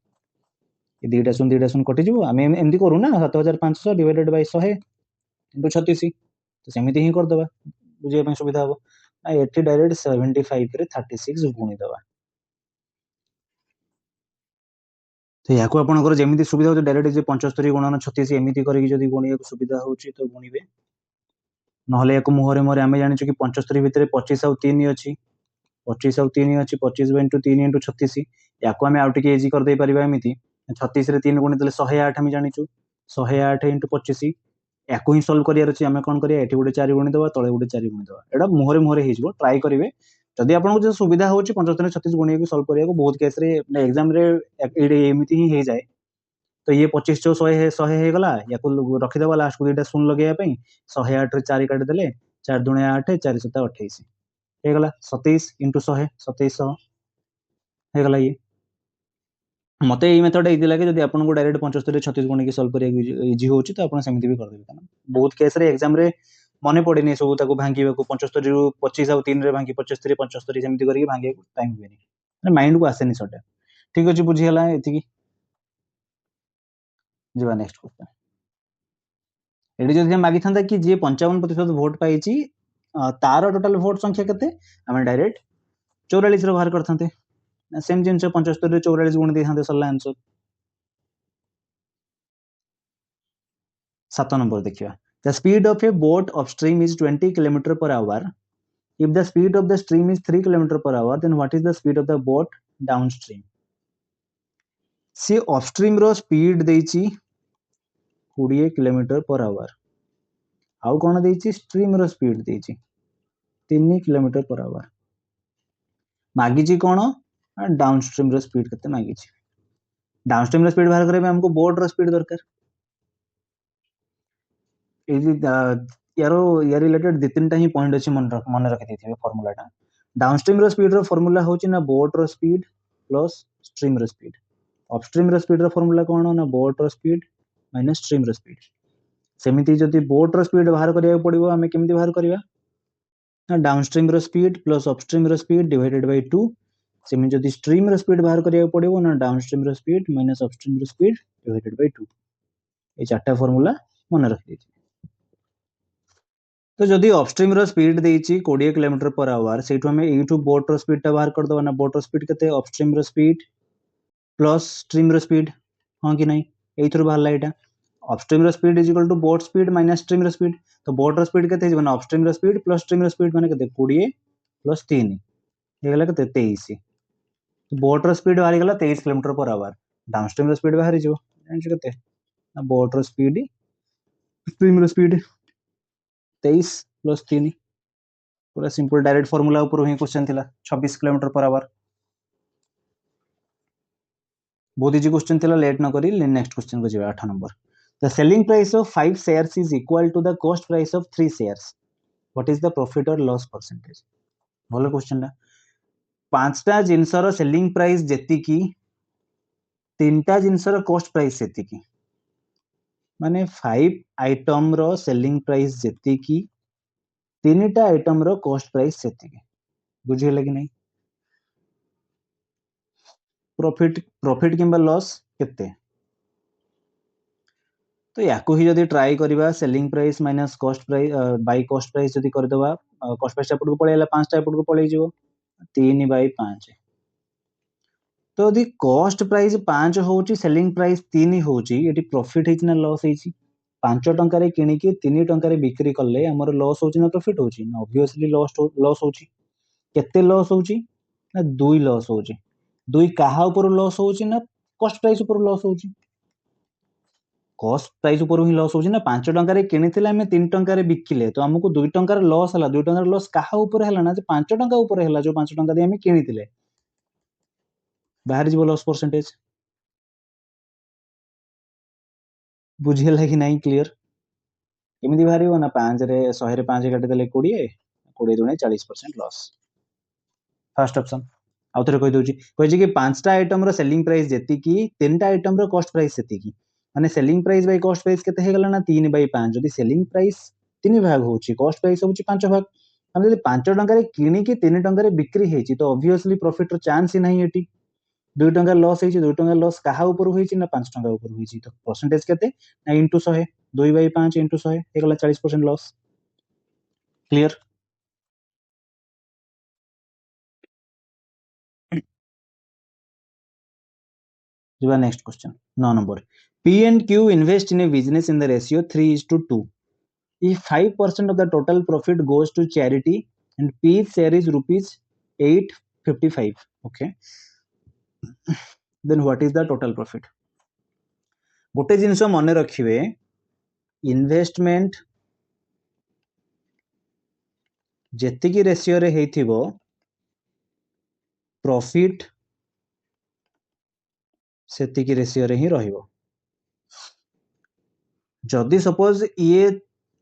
ए दीटा सुन कटि जिवो आमे एमदी करू ना 7500 डिवाइडेड बाय 100 इनटू 36 तो सेमिति ही कर दबा बुझे ପାଇଁ सुविधा हो ना एठी डायरेक्ट 75 रे 36 गुणी दबा तो याको आपनकर जेमिति सुविधा हो डायरेक्ट जे 75 गुणन 36 एमिति करी जदी गुणिया को सुविधा होची तो गुणिबे नहले याको मुहरे मोरे आमे जानि छु कि 75 भितरे 25 और 3 अछि 25 और 3 अछि 25 * 3 * 36 याको आमे आउट के इजी कर दे परिबा एमिति 36 रे 3 गुणी देले 108 आमे जानि छु 108 * 25 याको ही सॉल्व करियार अछि आमे कोन करिया एठी गुटे 4 गुणी दबा तळे गुटे 4 गुणी दबा एडा मुहरे मुहरे हे जिवो ट्राई करिवे जदि आपन जो सुविधा होची 75 36 गुणी के सॉल्व करिया को बहुत केस रे एग्जाम रे एमिति ही हे जाए तो ये 25 जो 100 है 100 हे गला याको रखि दबा लास्ट को एटा सुन लगेया पई 108 रे 4 काटि देले 4 दुणे 8 4 7 28 हे गला 27 * 100 2700 हे गला ये मते एई मेथड इजी लागे जदि आपन को डायरेक्ट 75 36 गुणी के सॉल्व करिया इजी होची तो आपन सेमिति भी कर देबे काना बहुत केस रे एग्जाम रे मने पड़ेनी सब ताको भांगीबा को 75 रु 25 और 3 रे भांगी 75 75 सेमिति करी भांगे को टाइम हुएनी माइंड को आसेनी सटे ठीक अछि बुझी हला एति की जीवा नेक्स्ट क्वेश्चन एडी जदि हम मागी थांदा कि जे 55% वोट पाइची तार टोटल वोट संख्या केते हम डायरेक्ट 44 रो बाहर करथांते सेम जिंस 75 रे 44 गुण दे थांते सरला आंसर 7 नंबर देखिया the speed of A boat upstream is 20 kilometre per our if the speed of the stream is 3 kilometer per hour then what is the speed of the boat downstream सी upstream रो speed देइची 20 kilometre per hour आउ कोन देइची stream रो speed देइची 3 kilometre per hour मागीची कोन डाउनस्ट्रीम रो स्पीड केते मागीची डाउनस्ट्रीम रो स्पीड बाहर करे हमको बोट रो स्पीड दरकार एजी यारो या रिलेटेड दि तीनटा ही पॉइंट अछि मन रखि देथिबे फार्मूलाटा डाउनस्ट्रीम रो स्पीड रो फार्मूला होची ना बोट रो स्पीड प्लस स्ट्रीम रो स्पीड अपस्ट्रीम रो स्पीड रो फार्मूला कोन ना बोट रो स्पीड माइनस स्ट्रीम रो स्पीड सेमिति जदि बोट रो स्पीड बाहर करिया पड़िबो हमें केमिति बाहर करिवा ना डाउनस्ट्रीम रो स्पीड प्लस अपस्ट्रीम रो स्पीड डिवाइडेड बाय 2 सेमिति जदि स्ट्रीम रो स्पीड बाहर करिया पड़िबो ना डाउनस्ट्रीम रो स्पीड माइनस अपस्ट्रीम रो स्पीड डिवाइडेड बाय 2 ए चारटा फार्मूला मन रखि देथिबे तो जदि अपस्ट्रीम रो स्पीड देइची 20 किलोमीटर पर आवर सेठु हमें एठु बोट रो स्पीड ता बाहर कर दबा ना बोट रो स्पीड केते अपस्ट्रीम रो स्पीड प्लस स्ट्रीम रो स्पीड हां कि नहीं एथुर बाहर लाइटा अपस्ट्रीम रो speed is equal to boat speed minus stream रो स्पीड तो बोट रो स्पीड केते हिजबना अपस्ट्रीम रो स्पीड प्लस स्ट्रीम रो स्पीड माने केते 20 प्लस 3 हे गेला केते 23 तो बोट रो स्पीड बाहर गेला 23 किलोमीटर पर आवर डाउनस्ट्रीम रो स्पीड बाहर जो जानि केते ना बोट रो स्पीड स्ट्रीम रो स्पीड 23 प्लस 3 पूरा सिंपल डायरेक्ट फार्मूला ऊपर ही क्वेश्चन थिला 26 किलोमीटर पर आवर बहुत इजी क्वेश्चन थिला लेट न करी नेक्स्ट क्वेश्चन को जेबा 8 number the selling price of 5 shares is equal to the cost price of 3 shares what is the profit और लॉस परसेंटेज बोलो क्वेश्चन ला पांचटा जिंसर सेलिंग प्राइस जेति की तीनटा जिंसर कॉस्ट प्राइस जेति की माने 5 आइटम रो सेलिंग प्राइस जेति की तीनटा आइटम रो कॉस्ट प्राइस जेति की बुझे लगी नहीं प्रॉफिट किंबा लॉस केते तो याको ही जदि ट्राई करिबा selling price minus cost price by cost price जदि कर दबा कॉस्ट प्राइस एपट को पळेला 5 टा एपट को पळेई जिवो 3/5 तो यदि कॉस्ट प्राइस 5 होची सेलिंग प्राइस 3 होची एटी प्रॉफिट हेची ना लॉस हेची 5 टंका रे किनी के 3 टंका रे बिक्री करले हमर लॉस होची ना प्रॉफिट होची ना ऑब्वियसली लॉस होची केते लॉस होची ना 2 लॉस होची 2 काहा ऊपर लॉस होची ना कॉस्ट प्राइस ऊपर लॉस होची कॉस्ट प्राइस ऊपर ही लॉस होची ना 5 टंका रे किनिथिले हमें 3 टंका रे बिकिले तो हमको 2 टंका रे लॉस हला 2 टंका रे लॉस काहा ऊपर हला ना जे 5 टंका ऊपर हला जो 5 टंका दे हमें किनिथिले बाहर जीवो लॉस परसेंटेज बुझियला कि नहीं क्लियर केमिति बाहरियो ना 5 रे 100 रे 5 काटि देले 20 20 दुणे 40% लॉस फर्स्ट ऑप्शन आउ थरे कहि दोची कहि कि 5टा आइटम रो सेलिंग प्राइस जेति की 3टा आइटम रो कॉस्ट प्राइस सेति की माने selling price by cost price केते हे गला ना 3/5 जदि सेलिंग प्राइस 3 भाग होची कॉस्ट प्राइस होची 5 भाग हम जदि 5 टंका रे किनी की 3 टंका रे बिक्री हेची तो ऑब्वियसली प्रॉफिट रो चांस ही नहीं एटी 2 टंका लॉस हेची 2 टंका लॉस काहा ऊपर होईची ना 5 टंका ऊपर होईची तो परसेंटेज केते ना इनटू 100 2/5 इनटू 100 हे गला 40% loss clear Your next question. 9 number. P and Q invest in a business in the ratio 3:2. If 5% of the total profit goes to charity and P's share is rupees 855, okay, then what is the total profit? गोटे जिनस मन रखिए investment जेतिकी ratio रे हेइथिबो profit सेतिकी ratio रे ही रहिबो जदि suppose ये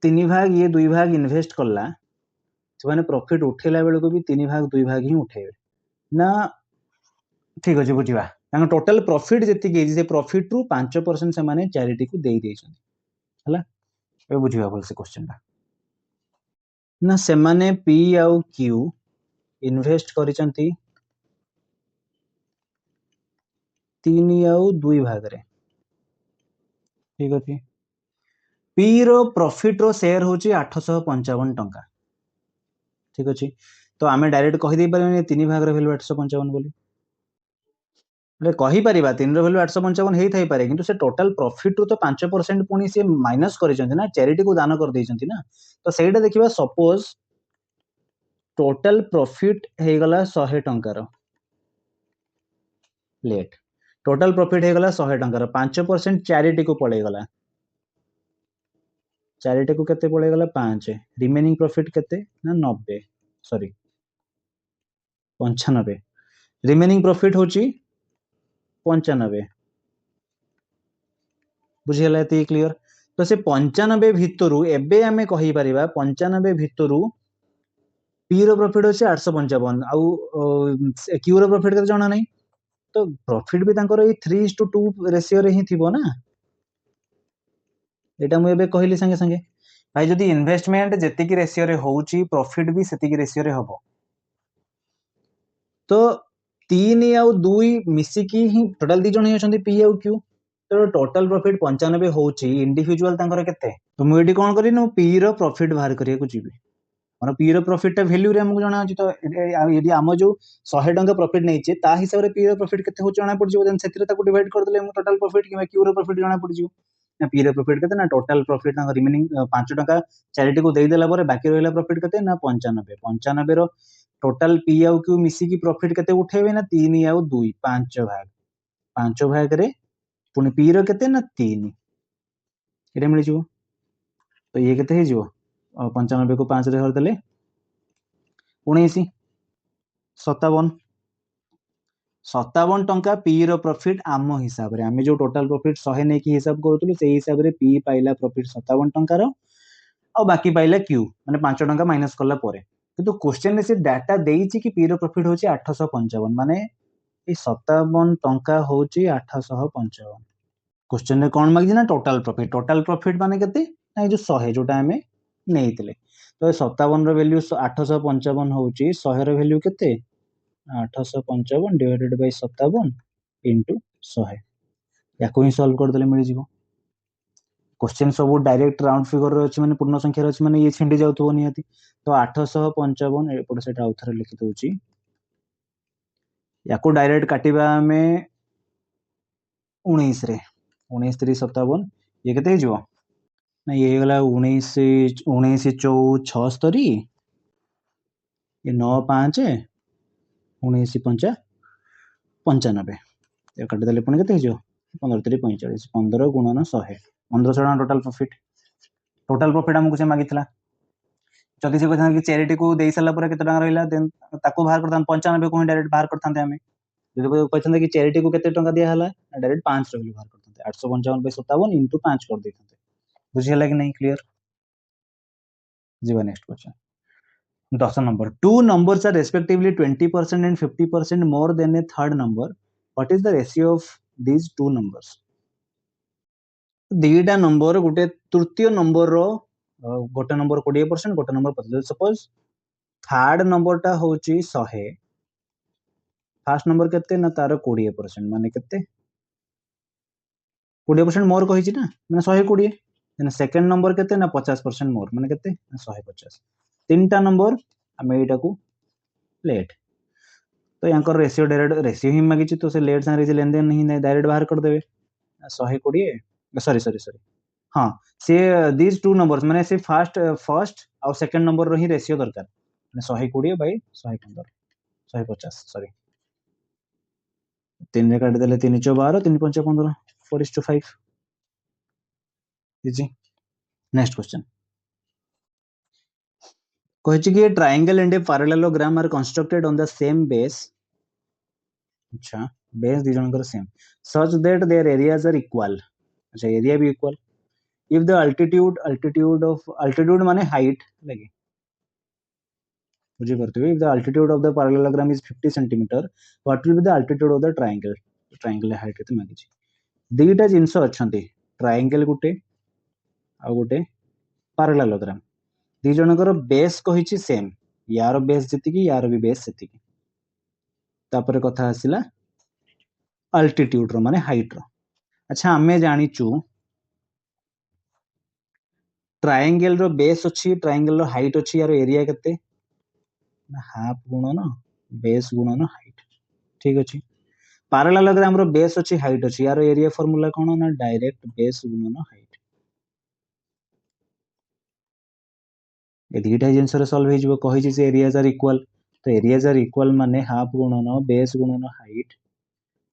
3 भाग ये 2 भाग इन्वेस्ट करला से प्रॉफिट उठेला बेलको भी 3 भाग 2 भाग ही उठेबे ना ठीक अछि बुझिबा तांग टोटल प्रॉफिट जेतिकी से प्रॉफिट रु 5% से माने चैरिटी को देई देछन हला ए बुझिबा बोल से क्वेश्चन बा ना से माने पी आउ क्यू इन्वेस्ट करिसंती 3 आउ 2 भाग रे ठीक अछि पी रो प्रॉफिट रो शेयर होची 855 टंका ठीक अछि तो आमे डायरेक्ट कहि दे परबे 3 भाग रे वैल्यू 855 बोली कही पारिबा 3 रो वैल्यू 855 हेई थाई पारे किंतु से टोटल प्रॉफिट रु तो 5% पुनी से माइनस करिसंती ना चैरिटी को दान कर देइसंती ना तो सेटा देखिबा सपोज टोटल प्रॉफिट हे गला 100 टंका रो लेट टोटल प्रॉफिट हे गला 100 टंका रो 5% चैरिटी को पळे गला चैरिटी को केते पळे गला 5 रिमेनिंग प्रॉफिट केते ना 90 सॉरी 95 रिमेनिंग प्रॉफिट होची 95 बुझियला एति क्लियर तो से 95 भितरु एबे आमे कहि परिबा 95 भितरु पी रो प्रॉफिट होची 855 आउ क्यू रो प्रॉफिट केते जणा नै तो प्रॉफिट भी तांकर ए 3:2 रेशियो रे ही थिबो ना एटा मु एबे कहली संगे संगे भाई जदि इन्वेस्टमेंट जेति की रेशियो रे होउची प्रॉफिट भी सेति की रेशियो रे हबो तो 3 आउ 2 मिसी की ही टोटल दी जण ही अछंती पी आउ क्यू तो टोटल प्रॉफिट 95 होउची इंडिविजुअल तांकर केते तो मु एटी कोन करी न पी रो प्रॉफिट बाहर करिया को जीबी माने पी रो प्रॉफिट टा वैल्यू रे हमको जणा अछि तो यदि हम जो 100 टंका प्रॉफिट नै छै ता हिसाब रे पी रो प्रॉफिट केते हो जणा पड़ जिवो देन सेतिरे ताको डिवाइड कर देले हम टोटल प्रॉफिट कि क्यू रो प्रॉफिट जणा पड़ जिवो ना पी रो प्रॉफिट केते ना टोटल प्रॉफिट ना रिमेनिंग 5 टंका चैरिटी को देई देला परे बाकी रहला प्रॉफिट केते ना 95 रो टोटल पी आउ क्यू मिसी की प्रॉफिट केते उठेबे ना 3 आउ 2 5 भाग रे पुनी पी रो केते ना 3 एटा मिल जिवो तो ये केते हे जिवो 95 को 5 रे हर देले 19 57 टंका पी रो प्रॉफिट आम हिसाब रे आमे जो टोटल प्रॉफिट 100 नै की हिसाब करथुलु सेही हिसाब रे पी पाइला प्रॉफिट 57 टंका रो और बाकी पाइला क्यू माने 5 टंका माइनस करला परे किंतु क्वेश्चन रे से डाटा देइची कि पी रो प्रॉफिट होची 855 माने ए 57 टंका होची 855 क्वेश्चन रे कोन मागि ना टोटल प्रॉफिट माने केते ना जो 100 जोटा हमें नेइतले तो 57 रो वैल्यू 855 होची 100 रो वैल्यू केते 855 डिवाइडेड बाय 57 इनटू 100 याको ही सॉल्व कर देले मिल जिवो क्वेश्चन सब डायरेक्ट राउंड फिगर रे अछि माने पूर्ण संख्या रे अछि माने ये छिंडी जाउथबो नियति तो 855 एपड सेटा आउथरे लिखि दोची याको डायरेक्ट काटिबा में 19 रे 19 3 57 ये केते जिवो ना ये गला 19 19 4 76 ये 9 5 19 5 95 ये काट देले पुणी केते जिवो 15 3 45 15 गुणन 100 $1500 टोटल प्रॉफिट हमको से मागितला जदि से कहता कि चैरिटी को दे सारा पर केते टका रहिला देन ताको बाहर करतान 95 को डायरेक्ट बाहर करतांते हमें जदि कहता कि चैरिटी को केते टका दिया हला डायरेक्ट 5 रहिला बाहर करतांते 855/57 इनटू 5 कर देतांते बुझी हला कि नहीं क्लियर जीवा next question 10 number two numbers are respectively 20% and 50% more than a third number what is the ratio of these two numbers दीटा नंबर गोटे तृतीय नंबर रो गोटे नंबर 20% गोटे नंबर 50 सपोज थर्ड नंबर टा होची 100 फर्स्ट नंबर केते ना तार 20% माने केते 20% मोर कहिची ना माने 120 देन सेकंड नंबर केते ना 50% मोर माने केते 150 तीनटा नंबर हमें एटा को लेट तो यांकर रेशियो डायरेक्ट रेशियो ही मागिची तो से लेट सा रेशियो लेन देन नहीं डायरेक्ट बाहर कर देबे 120 सॉरी हाँ से दीज टू नंबर्स माने से फर्स्ट और सेकंड नंबर रो ही रेशियो दरकार माने 120/115 150 सॉरी 3 रे काट देले 3 × 12 3 × 5 15 4:5 इजी नेक्स्ट क्वेश्चन कहिछि कि triangle and a parallelogram are constructed on the same base अच्छा बेस दी जनकर same such that their areas are equal अच्छा एरिया भी इक्वल if the altitude माने हाइट लगे बुझी करते if the altitude of the parallelogram is 50 cm what will be the altitude of the triangle height केते मागी छी दुईटा जिंस अछंती ट्रायंगल गुटे आ गुटे पैरेललोग्राम दी जनकर बेस कहिछि सेम यार बेस जति यार भी बेस सेति तापर कथा आसिला अल्टीट्यूड रो माने हाइट रो अच्छा हमें जानी छु ट्रायंगल रो बेस अछि ट्रायंगल रो हाइट अछि यार एरिया केते हाफ गुणन बेस गुणन हाइट ठीक अछि पैरेललोग्राम रो बेस अछि हाइट अछि यार एरिया फार्मूला कोन ना डायरेक्ट बेस गुणन हाइट ए दुईटा जिंस रे सॉल्व हे जिवो कहि छी से एरियाज आर इक्वल तो एरियाज आर इक्वल माने हाफ गुणन बेस गुणन हाइट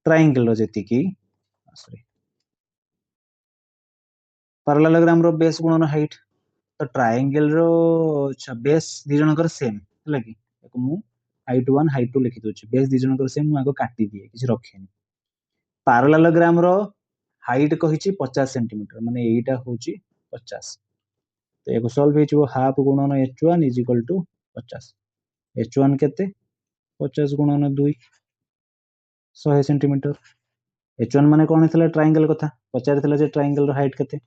ट्रायंगल रो जति की सॉरी पैरेललोग्राम रो बेस गुणन हाइट तो ट्रायंगल रो अच्छा बेस दी जनकर सेम हला कि मु हाइट 1 हाइट 2 लिखि दोछि बेस दी जनकर सेम मु आगो काटी दिए किछ रखेनी पैरेललोग्राम रो हाइट कहिछि 50 सेंटीमीटर माने एटा होछि 50 तो एको सॉल्व हे छिवो हाफ गुणन h1 = 50 h1 केते 50 गुणन 2 100 सेंटीमीटर h1 माने कोन थिला ट्रायंगल कथा पचार थिला जे ट्रायंगल रो हाइट केते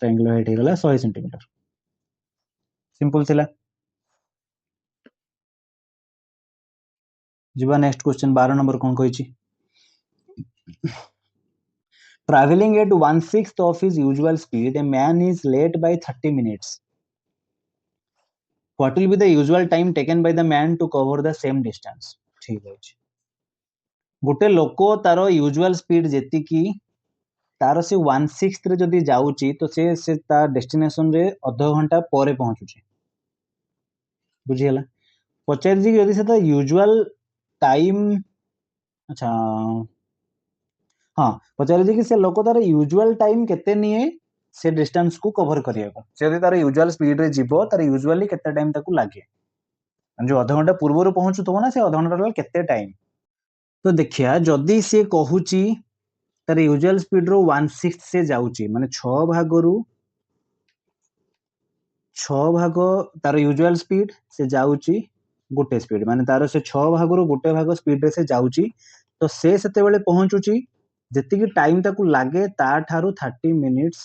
ट्रायंगल हाइट हे गला 100 सेंटीमीटर सिंपल थिला जीवा नेक्स्ट क्वेश्चन 12 नंबर कोन कहिछि traveling at 1/6 of his usual speed a man is late by 30 minutes what will be the usual time taken by the man to cover the same distance ठीक अछि गोटे लोको तारो usual speed जेति की तारो से 1/6 रे जदी जाउची तो से ता डेस्टिनेशन रे आधा घंटा परे पहुंचुची बुझियला पचार जी यदि से ता यूजुअल टाइम अच्छा हाँ पचार जी कि से लोक तार यूजुअल टाइम केते निए से डिस्टेंस को कवर करिया को से यदि तार यूजुअल स्पीड रे जीवो तार यूजुअली केते टाइम ताकू लागे जो आधा घंटा पूर्व पहुंचु तो ना से आधा घंटा केते टाइम तो देखिया जदी से कहूची तार यूजुअल स्पीड रो 1/6 से जाउची माने 6 भाग तार यूजुअल स्पीड से जाउची गोटे स्पीड माने तार से 6 भाग रो गोटे भाग स्पीड रे से जाउची तो से सेते बेले पहुंचुची जति की टाइम ताकू लागे ता थारू 30 मिनिट्स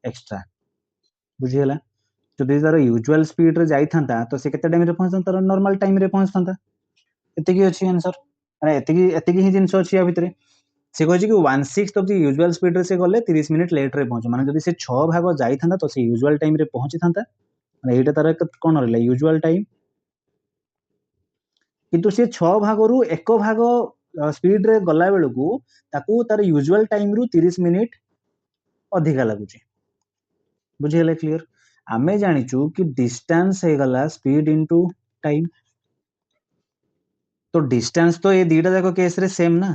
एक्स्ट्रा बुझियला जदी तार यूजुअल स्पीड रे जाई थांता तो से केते टाइम रे पहुंचता तार नॉर्मल टाइम रे पहुंचता एते की अछि आंसर अरे एते की ही जिंस अछि आ भितरे से कहि कि 1/6 ऑफ द यूजुअल स्पीड रे से गले 30 मिनिट लेट रे पहुंच माने जदी से 6 भाग जाई थांता तो से यूजुअल टाइम रे पहुंची थांता माने एटा तार कोन रहला यूजुअल टाइम किंतु से 6 भाग रु 1 भाग स्पीड रे गला बेलकू ताकू तार यूजुअल टाइम रु 30 मिनिट अधिका लागुची बुझियले क्लियर आमे जानिचू कि डिस्टेंस हे गला स्पीड इनटू टाइम तो डिस्टेंस तो ये दीटा जाको केस रे सेम ना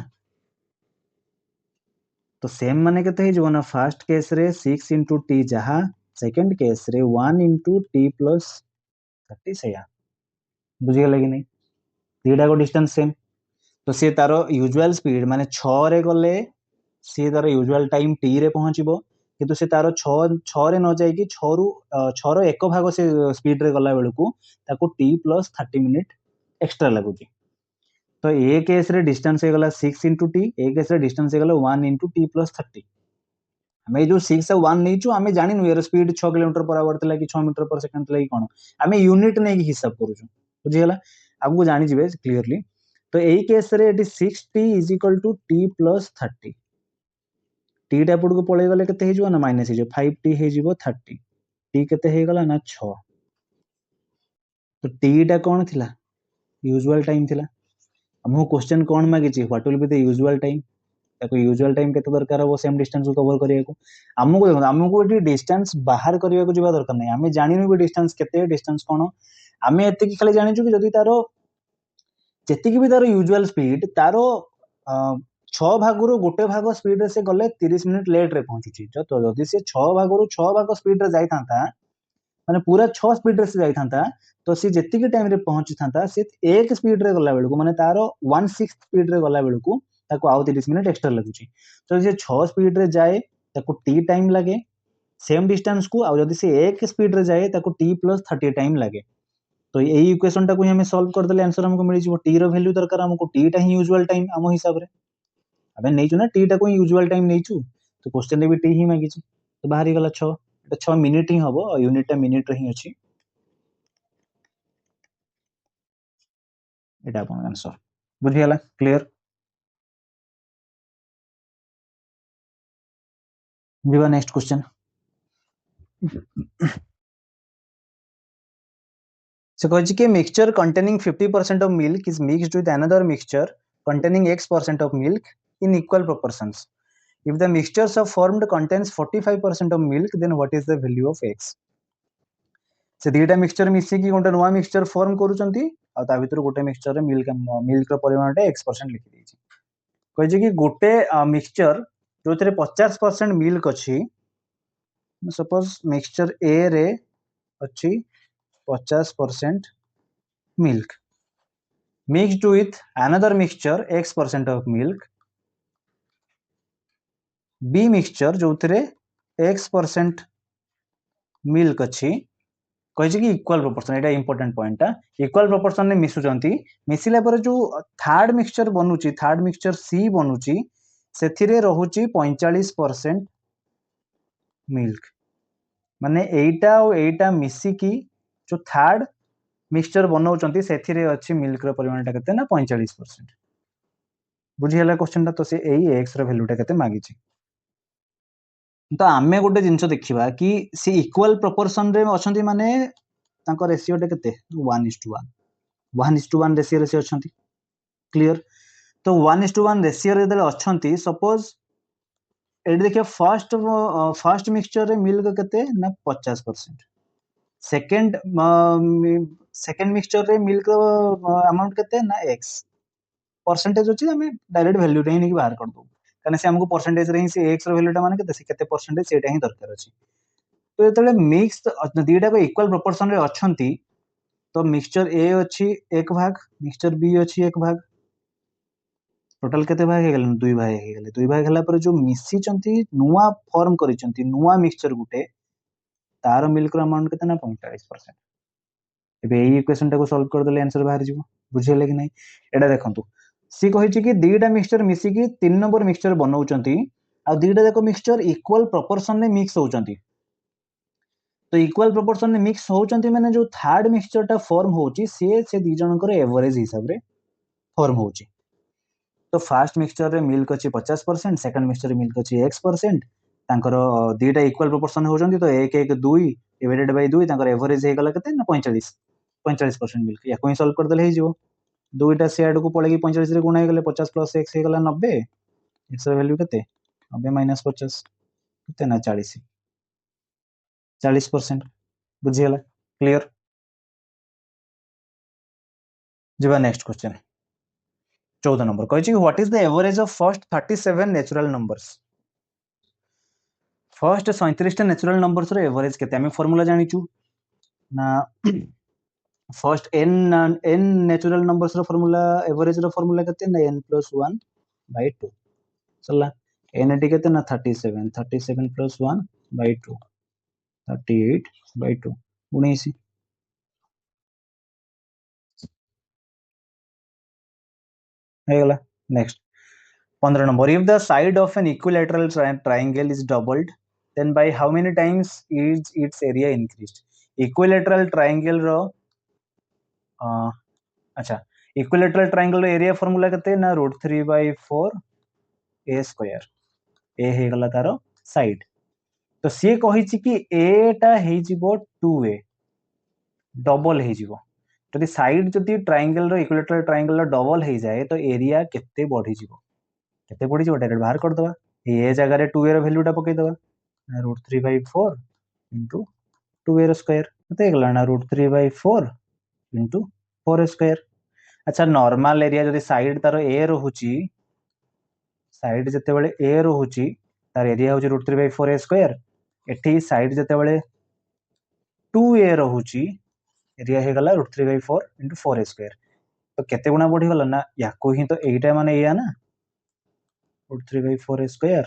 तो सेम माने केते हे जबना फर्स्ट केस रे 6 into t जहा सेकंड केस रे 1 into t plus 30 से या बुझी गेला कि नहीं दीटा को डिस्टेंस सेम तो सी तार यूजुअल स्पीड माने 6 रे गले सी तार यूजुअल टाइम t रे पहुंचबो किंतु से तार 6 रे न जाय कि 6 रु 6 रो एक भाग से स्पीड रे गला बेलकू ताको t plus 30 मिनिट एक्स्ट्रा लागुची तो ए केस रे डिस्टेंस हे गला 6 into t ए केस रे डिस्टेंस हे गला 1 into t plus 30 आमे जो 6 और 1 नहीं छु आमे जानि नु यार स्पीड 6 किलोमीटर पर आवर तला कि 6 मीटर पर सेकंड तला कि कोन आमे यूनिट नै कि हिसाब करू छु बुझी गेला आपको जानि जिवे क्लियरली तो एई केस रे eighty 6t = t plus 30 t टा पड़ को पळे गले केते हे जिवो ना माइनस हे जिवो 5t हे जिवो 30 t केते हे गला ना 6 तो t टा कोन थिला यूजुअल टाइम थिला हमहु क्वेश्चन कोन मागी छि what will be the usual time ताको यूजुअल टाइम केते दरकार हो सेम डिस्टेंस को कवर करिया को हमको एटी डिस्टेंस बाहर करिया को जिबा दरकार नै हमें जानिनु भी डिस्टेंस केते डिस्टेंस कोन हमें एते की खाली जानि छु कि जदी तारो जेति की भी तारो यूजुअल स्पीड तारो 6 भागरो गोटे भाग स्पीड रे से गले 30 मिनिट लेट रे पहुंचुची तो जदी से 6 भागरो 6 भाग स्पीड रे जाई थांता माने पूरा 6 स्पीड रे से जाई थांता तो सी जेति की टाइम रे पहुंची थांता से एक स्पीड रे गला बेलको माने तारो 1/6 स्पीड रे गला बेलको ताको आउ 30 मिनिट एक्स्ट्रा लगुची तो जे 6 स्पीड रे जाए ताको t टाइम लागे सेम डिस्टेंस को आ जदी से एक स्पीड रे जाए ताको t plus 30 टाइम लागे तो यही इक्वेशन टा को हमें सॉल्व कर देले आंसर हमको मिली जिवो t रो वैल्यू दरकार हमको t टा ही यूजुअल टाइम हम हिसाब रे अबे नै छु ना t टा को यूजुअल टाइम नै छु तो क्वेश्चन रे भी t ही मागी छि तो बाहरी गला 6 एटा 6 मिनिट ही हबो यूनिट टा मिनिट रे ही अछि एटा अपन आंसर बुझि गेला क्लियर जीवा next question So Kojiki mixture containing 50% of milk is mixed with another mixture containing X% of milk in equal proportions. If the mixtures of formed contains 45% of milk, then what is the value of X? से दीटा mixture मिसी की गोटे नुआ mixture form करूचंती आ ता भीतर गोटे mixture रे milk रो परिमाण x% लिखि दैछि कहै छै कि गोटे मिक्सचर जोथरे 50% मिल्क अछि सपोज मिक्सचर ए रे अछि 50% milk mixed with another mixture x% of milk b mixture जोथरे x% milk अछि कहै छै कि इक्वल प्रोपोर्शन एटा इंपोर्टेंट पॉइंट टा इक्वल प्रोपोर्शन ने मिसुचंती मिसिला पर जो थर्ड मिक्सचर बनुची थर्ड मिक्सचर सी बनुची सेथिरे रहुची 45% मिल्क माने एटा मिसी की जो थर्ड मिक्सचर बनाउचंती सेथिरे अछि मिल्क रो परिमाणटा केते ना 45% बुझी हला क्वेश्चन ता तो से एई x रो वैल्यूटा केते मागी छी तो आमे गोटे जिंस देखिबा कि से इक्वल प्रोपोर्शन रे अछंती माने तांको रेशियो टे केते 1:1 1:1 रेशियो रे से अछंती क्लियर तो 1:1 रेशियो रे देले अछंती सपोज एडी देखियो फर्स्ट मिक्सचर रे मिल्क केते ना 50% सेकंड मिक्सचर रे मिल्क अमाउंट केते ना x परसेंटेज अछि हमें डायरेक्ट वैल्यू रे ही नहीं बाहर कर दो कने से हमको परसेंटेज रे ही से x रो वैल्यूटा माने केते से केते परसेंटेज सेटा ही दरकार अछि तो जेतले मिक्स दीटा को इक्वल प्रोपोर्शन रे अछंती तो मिक्सचर ए अछि एक भाग मिक्सचर बी अछि एक भाग टोटल केते भाग हे गेले दुई भाग हला पर जो मिसी चंती नुवा फॉर्म करि चंती नुवा मिक्सचर गुटे तार मिल्क रो अमाउंट केते ना 45% एबे एई इक्वेशन टा को सॉल्व कर देले आंसर बाहर जिवो बुझिले कि नहीं एडा देखंतु सी कहि छि कि दीटा मिक्सचर मिसी कि 3 नंबर मिक्सचर बनाउचंती आ दीटा जाको मिक्सचर इक्वल प्रोपोर्शन ने मिक्स होउचंती तो इक्वल प्रोपोर्शन ने मिक्स होउचंती माने जो थर्ड मिक्सचर टा फॉर्म होउची से दी जनकर एवरेज हिसाब रे फॉर्म होउची तो फर्स्ट मिक्सचर रे मिल्क अछि 50% सेकंड मिक्सचर रे मिल्क अछि x% तांकर दीटा इक्वल प्रोपोर्शन होउचंती तो 1 1 2 डिवाइडेड बाय 2 तांकर एवरेज हे गला केते ना 45% मिल्क या कोई सॉल्व कर देले हे जिवो दुईटा सेड को पळे कि 45 रे गुणा हे गले 50 + x हे गला 90 x रो वैल्यू केते 90 - 50 केते ना 40% बुझी गेला क्लियर जिबा नेक्स्ट क्वेश्चन 14 नंबर कहै छी what is the average of first 37 natural numbers first 37 natural numbers रो एवरेज केते आमे फार्मूला जानिचु ना फर्स्ट n नेचुरल नंबर्स रो फार्मूला एवरेज रो फार्मूला केते ना n+1/2 चला n एटी केते ना 37 +1/2 38/2 19 हेगला next 15 number if the side of an equilateral triangle is doubled then by how many times is its area increased equilateral triangle रो अच्छा equilateral triangle रो एरिया फार्मूला केते ना √3/4 a स्क्वायर a हेगला तारो साइड तो सी कहिछि कि a टा हे जिवो 2a डबल हे जिवो जदि साइड जदि ट्रायंगल रो इक्विलेटरल ट्रायंगल रो डबल हे जाए तो एरिया केते बढ़ी जिवो केते बढ़ी जिवो डायरेक्ट बाहर कर दवा ए जगह रे 2a रो वैल्यू टा पके दवा √3/4 * 2a रो स्क्वायर केते गला ना √3/4 * 4a स्क्वायर अच्छा नॉर्मल एरिया जदि साइड तारो a रहूची साइड जते बेले a रहूची तार एरिया होची √3/4a स्क्वायर एठी साइड जते बेले 2a रहूची एरिया हे गला √3/4 * 4a स्क्वायर तो केते गुना बढ़ी गला ना याको ही तो एटा माने या ना √3/4a स्क्वायर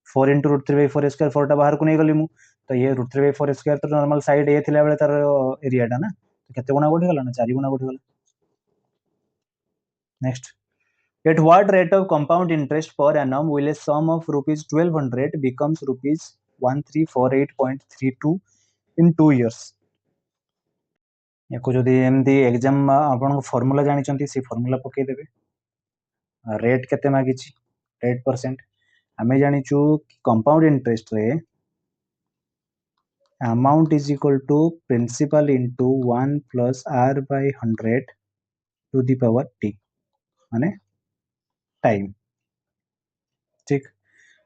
4 * √3/4a स्क्वायर 4 टा बाहर को नहीं गली मु तो ये √3/4a स्क्वायर तो नॉर्मल साइड a थिला बेले तार एरिया टा ना तो केते गुना बढ़ी गला ना 4 गुना बढ़ी गला next at what rate of compound interest per annum will a sum of rupees 1200 becomes rupees 1348.32 in 2 years याको जदि एमदी एग्जाम आपन फार्मूला जानि चंती से फार्मूला पके देबे रेट केते मागिची 8% हमें जानि छु कंपाउंड इंटरेस्ट रे amount is equal to principal into 1 plus r by 100 to the power t माने टाइम ठीक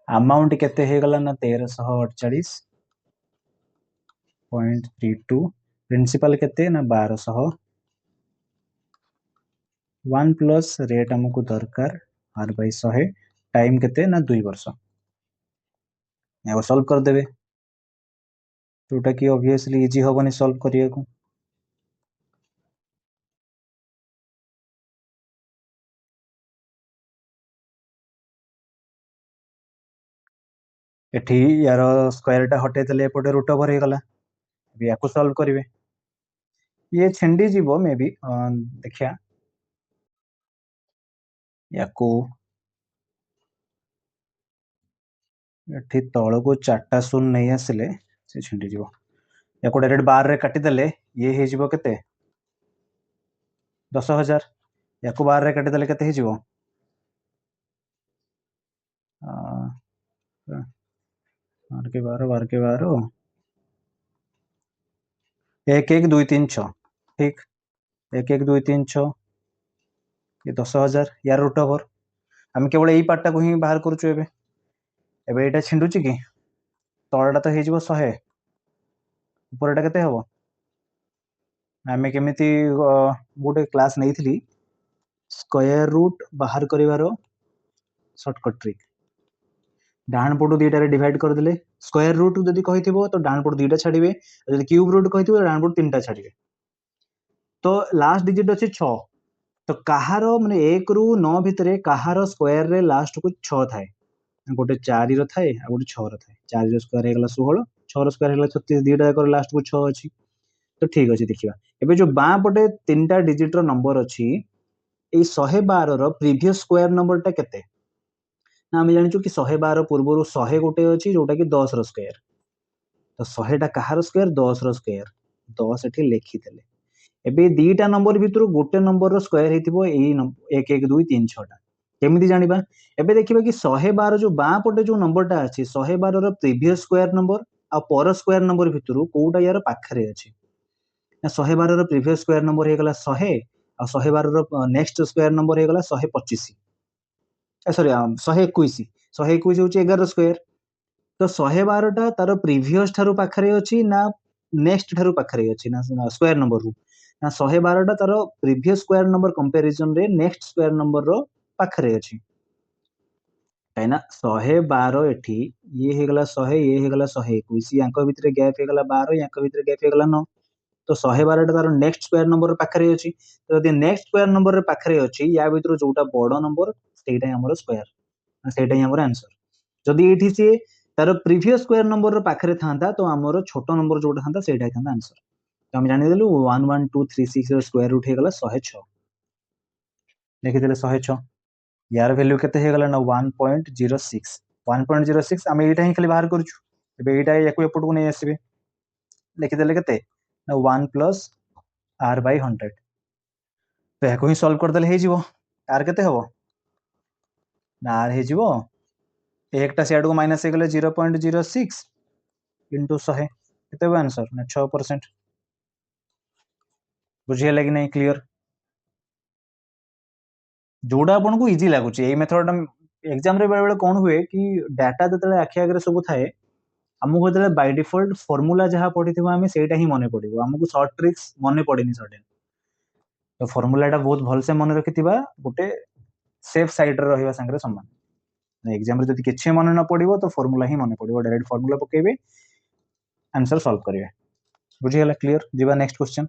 अमाउंट केते हे गला ना 1348.32 प्रिंसिपल केते ना 1200 1 प्लस रेट हमको दरकार r by 100 टाइम केते ना 2 वर्ष याको सॉल्व कर देबे जोटा कि ऑब्वियसली इजी होबनी सॉल्व करिया को एठी यार स्क्वायर टा हटे देले एपटे रूट ओवर हे गला अभी याको सॉल्व करिवे ये छेंडी जीवो मे बी देखिया याको एठी तळ को चारटा शून्य नहीं आसिले से छेंडी जीवो याको डायरेक्ट बार रे काटी देले ये हे जीवो केते 10000 याको बार रे काटी देले केते हे जीवो बार के 12 1 1 2 3 6 ठीक 1 1 2 3 6 ये 10000 यार रूट ओवर हम केवल एई पार्ट को ही बाहर करूछु एबे एबे एटा छिंडुची कि तळटा तो हे जीवो 100 ऊपरटा केते हबो हमें केमिति गोटे क्लास नहीं थी स्क्वायर रूट बाहर करिवारो शॉर्टकट ट्रिक डाण पटु दुईटा डिवाइड कर देले स्क्वायर रूट जदि कहिथिबो तो डाण पटु दुईटा छाडिबे जदि क्यूब रूट कहिथिबो डाण पटु तीनटा छाडिबे तो लास्ट डिजिट अछि 6 तो काहारो माने 1 रु 9 भितरे काहारो स्क्वायर रे लास्ट को 6 थाए गोटे 4 रो थाए आ गोटे 6 रो थाए 4 रो स्क्वायर हेगला 16 6 रो स्क्वायर हेगला 36 दुईटा कर लास्ट को 6 अछि तो ठीक अछि देखिबा एबे जो बां पटे तीनटा डिजिट रो नंबर अछि ए 112 रो प्रीवियस स्क्वायर नंबर टा केते ना हम जानिछु कि 112 पूर्वरु 100 गोटे अछि जोटा कि 10 रो स्क्वायर तो 100 टा कहार स्क्वायर 10 रो स्क्वायर 10 एठी लिखि देले एबे दीटा नंबर भितरु गोटे नंबर रो स्क्वायर हेतिबो एई 1 1 2 3 6 टा केमिति जानिबा एबे देखिबा कि 112 जो बां पटे जो नंबर टा अछि 112 रो प्रीवियस स्क्वायर नंबर आ पर स्क्वायर नंबर भितरु कोउटा यार पाखरे अछि ना 112 रो प्रीवियस स्क्वायर नंबर हे गला 100 आ 112 रो नेक्स्ट स्क्वायर नंबर हे गला 125 सॉरी 121 121 होची 11 स्क्वायर तो 112 टा तार प्रीवियस ठारू पाखरे अछि ना नेक्स्ट ठारू पाखरे अछि ना स्क्वायर नंबर रू ना 112 टा तार प्रीवियस स्क्वायर नंबर कंपैरिजन रे नेक्स्ट स्क्वायर नंबर रो पाखरे अछि काइना 112 एठी ये हे गला 100 ये हे गला 121 यांक भितर गैप हे गला 12 यांक भितर गैप हे गला 9 तो 112 टा तार नेक्स्ट स्क्वायर नंबर पाखरे अछि तो यदि नेक्स्ट स्क्वायर नंबर पाखरे अछि या भितर जोटा बड़ नंबर सेटा हमर स्क्वायर सेटा ही हमर आंसर जदि एठी से तार प्रीवियस स्क्वायर नंबर पाखरे थांता तो हमर छोटो नंबर जोटा थांता सेटा थांता आंसर तो हम जानि देलु 11236 ର स्क्वायर रूट हे गला 106 देखि देले 106 यार वैल्यू केते हे गला ना 1.06 1.06 हम एटा ही खाली बाहर करछु एबे एटा एको एपट को नै आसीबे लिखि देले केते ना 1 प्लस r by 100 तो एको ही सॉल्व कर देले हे जीवो r केते हबो ना r हे जीवो एकटा साइड को माइनस हे गले 0.06 इनटू 100 केते हो आंसर ना 6% बुझिया लागि नै क्लियर जोड़ा आपन को इजी लागुची ए मेथड एग्जाम रे बेले बेले कोन हुए कि डाटा जतले आखि आगे सब थाए हमको जतले बाय डिफॉल्ट फार्मूला जहां पढिथिबो हमें सेटा ही मने पड़िबो हमको शॉर्ट ट्रिक्स मने पड़ेनी सडन तो फार्मूलाटा बहुत भल से मने रखिथिबा गोटे सेफ साइड रे रहिबा संगे समान एग्जाम रे जति किछि मने न पड़िबो तो फार्मूला ही मने पड़िबो डायरेक्ट फार्मूला पकेबे आंसर सॉल्व करिवे बुझी हला क्लियर जीवा नेक्स्ट क्वेश्चन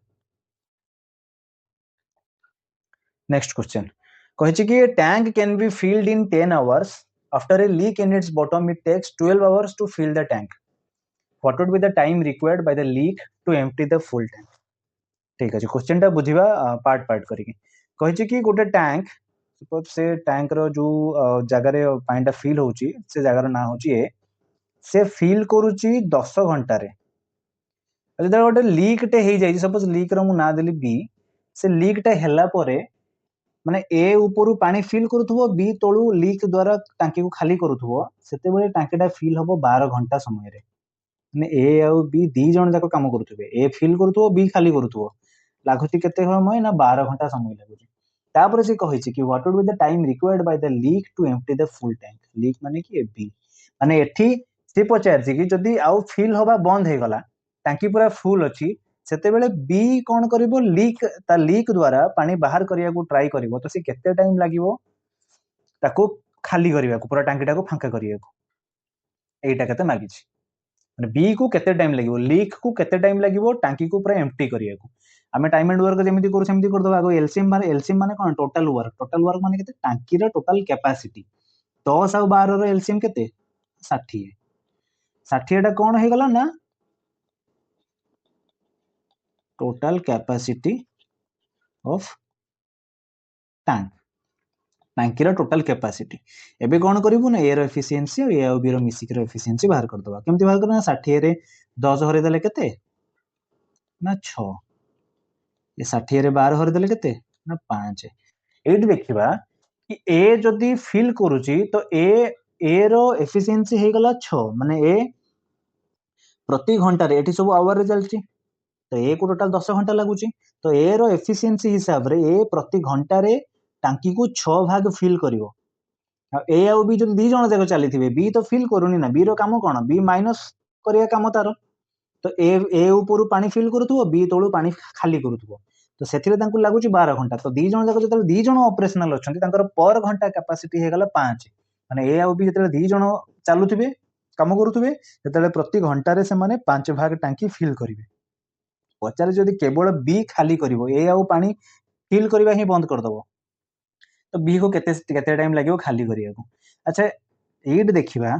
नेक्स्ट क्वेश्चन कहिछि कि tank can be filled in 10 hours after a leak in its bottom it takes 12 hours to fill the tank what would be the time required by the leak to empty the full tank ठीक अछि question टा बुझिबा part part करिके कहिछि कि गोटे tank suppose से tank रो जो जगह रे पानीटा फिल होउची से जगह रो ना होउची ए से फिल करूची 10 घंटा रे जदि गोटे लीक टे हे जाई सपोज लीक रो मु ना देली बी से लीक टा हैला परे माने ए ऊपर पानी फिल करूथबो बी तळु लीक द्वारा टांकी को खाली करूथबो सेते बेले टांकीटा फिल होबो 12 घंटा समय रे माने ए आ बी दी जण जाको काम करूथबे ए फिल करूथबो बी खाली करूथबो लागुची केते समय ना 12 घंटा समय लागुची तापर से कहिछि कि what would be the time required by the leak to empty the full tank leak माने कि बी माने एठी से पचारछि कि जदी आउ फिल होबा बंद हे गला टांकी पूरा फुल अछि सेते बेले बी कोन करिवो लीक ता लीक द्वारा पानी बाहर करिया को ट्राई करिवो तो से केते टाइम लागिवो ताको खाली करिया को पूरा टांकीटा को फांका करिया को एटा केते मागिछि माने बी को केते टाइम लागिवो लीक को केते टाइम लागिवो टांकी को पूरा एम्प्टी करिया को आमे टाइम एंड वर्क जेमिति करू सेमिति कर दबा आगो एलसीएम माने कोन टोटल वर्क माने केते टांकी रा टोटल कैपेसिटी 10 और 12 रो एलसीएम केते 60 60 टा कोन हे गला ना टोटल कैपेसिटी ऑफ टैंक टांकी रा टोटल कैपेसिटी एबे कोन करिवो ना ए रो एफिशिएंसी और ए और बी रो मिसिक रो एफिशिएंसी बाहर कर दबा केमति बाहर करना 60 रे 10 हरे देले केते ना 6 ये 60 रे 12 हरे देले केते ना 5 एठी देखिबा कि ए जदी फिल करूची तो ए रो एफिशिएंसी हे गला 6 माने ए प्रति घंटा रे एठी सब आवर रे चलची तो ए को टोटल 10 घंटा लागुची तो ए रो एफिशिएंसी हिसाब रे ए प्रति घंटा रे टांकी को 6 भाग फिल करिवो ए आ बी जदी दी जण जाको चली थिबे बी तो फिल करूनी ना बी रो काम कोन बी माइनस करिया काम तारो तो ए ऊपर पानी फिल करूथबो बी तळु पानी खाली करूथबो तो सेथिरे तांकु लागुची 12 घंटा तो दी जण जाको जतले दी जण ऑपरेशनल अछंती तांकर पर घंटा कैपेसिटी हे गला 5 माने ए आ बी जतले दी जण चालुथिबे काम करूथबे जतले प्रति घंटा रे से माने 5 भाग टांकी फिल करिवे पचारे जदी केवल बी खाली करिवो ए आ पानी फिल करबा ही बंद कर दबो तो बी को केते केते टाइम लागिवो खाली करिया को अच्छा एट देखिबा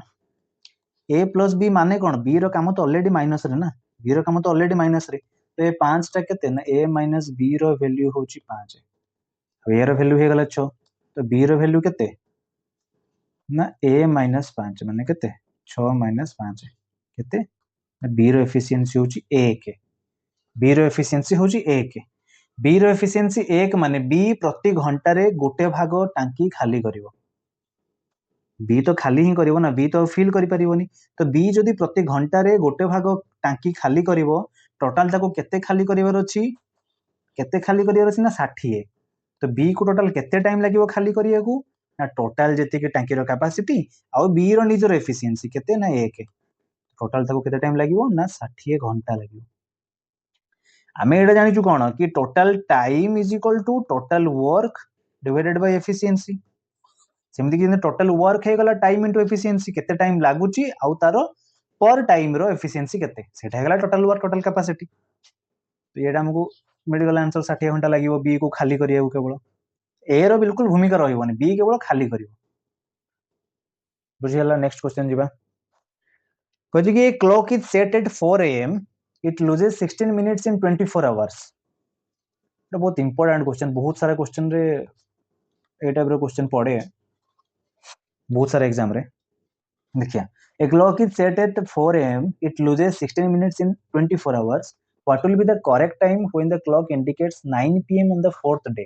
ए प्लस बी माने कोन बी रो काम तो ऑलरेडी माइनस रे ना बी रो काम तो ऑलरेडी माइनस रे तो ए 5 टा केते ना ए माइनस बी रो वैल्यू होची 5 अब ए रो वैल्यू हे गला 6 तो बी रो वैल्यू केते ना ए माइनस 5 माने केते 6 माइनस 5 केते बी रो एफिशिएंसी होची 1 बी रो एफिशिएंसी होची 1 बी रो एफिशिएंसी 1 माने बी प्रति घंटा रे गोटे भाग टांकी खाली करिवो बी तो खाली ही करिवो ना बी तो फिल करि परिवोनी तो बी जदी प्रति घंटा रे गोटे भाग टांकी खाली करिवो टोटल ताको केते खाली करिवार अछि केते खाली करिवार अछि ना 60 तो बी को टोटल केते टाइम लागिवो खाली करिया को ना टोटल जेते के टांकी रो कैपेसिटी आ बी रो निजर एफिशिएंसी केते ना 1 टोटल ताको केते टाइम लागिवो ना 60 घंटा लागिवो आमे एटा जानि छु कोन कि total time is equal to total work divided by efficiency सेमती कि टोटल वर्क हे गला टाइम इनटू एफिशिएंसी केते टाइम लागुची आउ तारो पर टाइम रो एफिशिएंसी केते सेटा हे गला टोटल वर्क टोटल कैपेसिटी। तो एटा हमको मिल गला आंसर 60 घंटा लागिवो बी को खाली करिया केवल ए रो बिल्कुल भूमिका रहिबोनी बी केवल खाली करिवो बुझियला। नेक्स्ट क्वेश्चन जीवा कहछि कि clock is set at 4 am it loses 16 minutes in 24 hours. এটা बहुत इंपोर्टेंट क्वेश्चन बहुत सारा क्वेश्चन रे ए टाइप रो क्वेश्चन पड़े बहुत सारे एग्जाम रे। देखिए a clock is set at 4 am it loses 16 minutes in 24 hours what will be the correct time when the clock indicates 9 pm on the fourth day।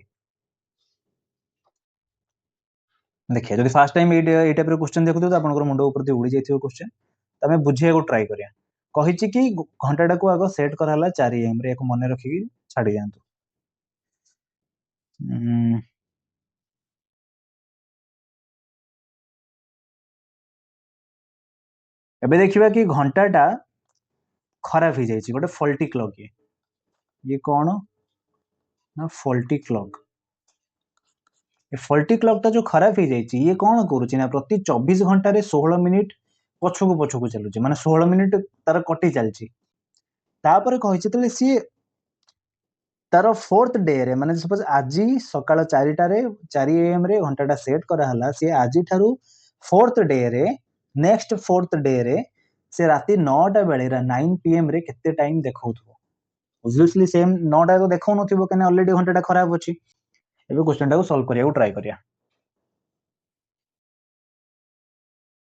देखिए जदि फर्स्ट टाइम ए type रो question देखु तो आपनकर मुंडो ऊपर उड़ी जाइथियो क्वेश्चन तमे बुझिया को ट्राई करिया कहिछि कि घंटाटा को आगो सेट कराला 4 am रे एको मने रखि छाडी जानतो। एबे देखिबा कि घंटाटा खराब हो जाइछि गोटे फॉल्टी क्लॉक ये कौन ना फॉल्टी क्लॉक ये फॉल्टी क्लॉक टा जो खराब हो जाइछि ये कौन करूछि ना प्रति 24 घंटा रे 16 मिनिट पछकु चलुछि माने 16 मिनिट तार कटि चलछि तापर कहिछि तले सी तार फोर्थ डे रे माने सपोज आजी सकाळ 4टा रे 4 am रे घंटाटा सेट करा हला सी आजी थारु फोर्थ डे रे नेक्स्ट फोर्थ डे रे से राती 9टा बेले 9 pm रे केते टाइम देखौथबो ऑब्वियसली सेम 9टा तो देखौ नथिबो कने ऑलरेडी घंटाटा खराब अछि। एबे क्वेश्चन टा को सॉल्व करिया को ट्राई करिया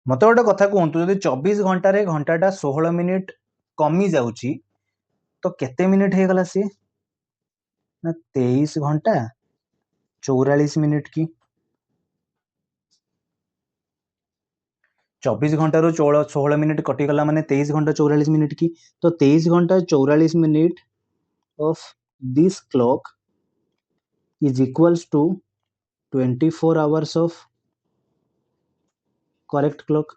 मते गोटे कथा कहंतु जदि 24 घंटा रे घंटाटा 16 मिनिट कमी जाउची तो केते मिनिट हे गला सी ना 23 घंटा 44 मिनिट की 24 घंटा रो 16 मिनिट कटि गला माने 23 घंटा 44 मिनिट की तो 23 घंटा 44 minute of this clock is equals to 24 hours of correct clock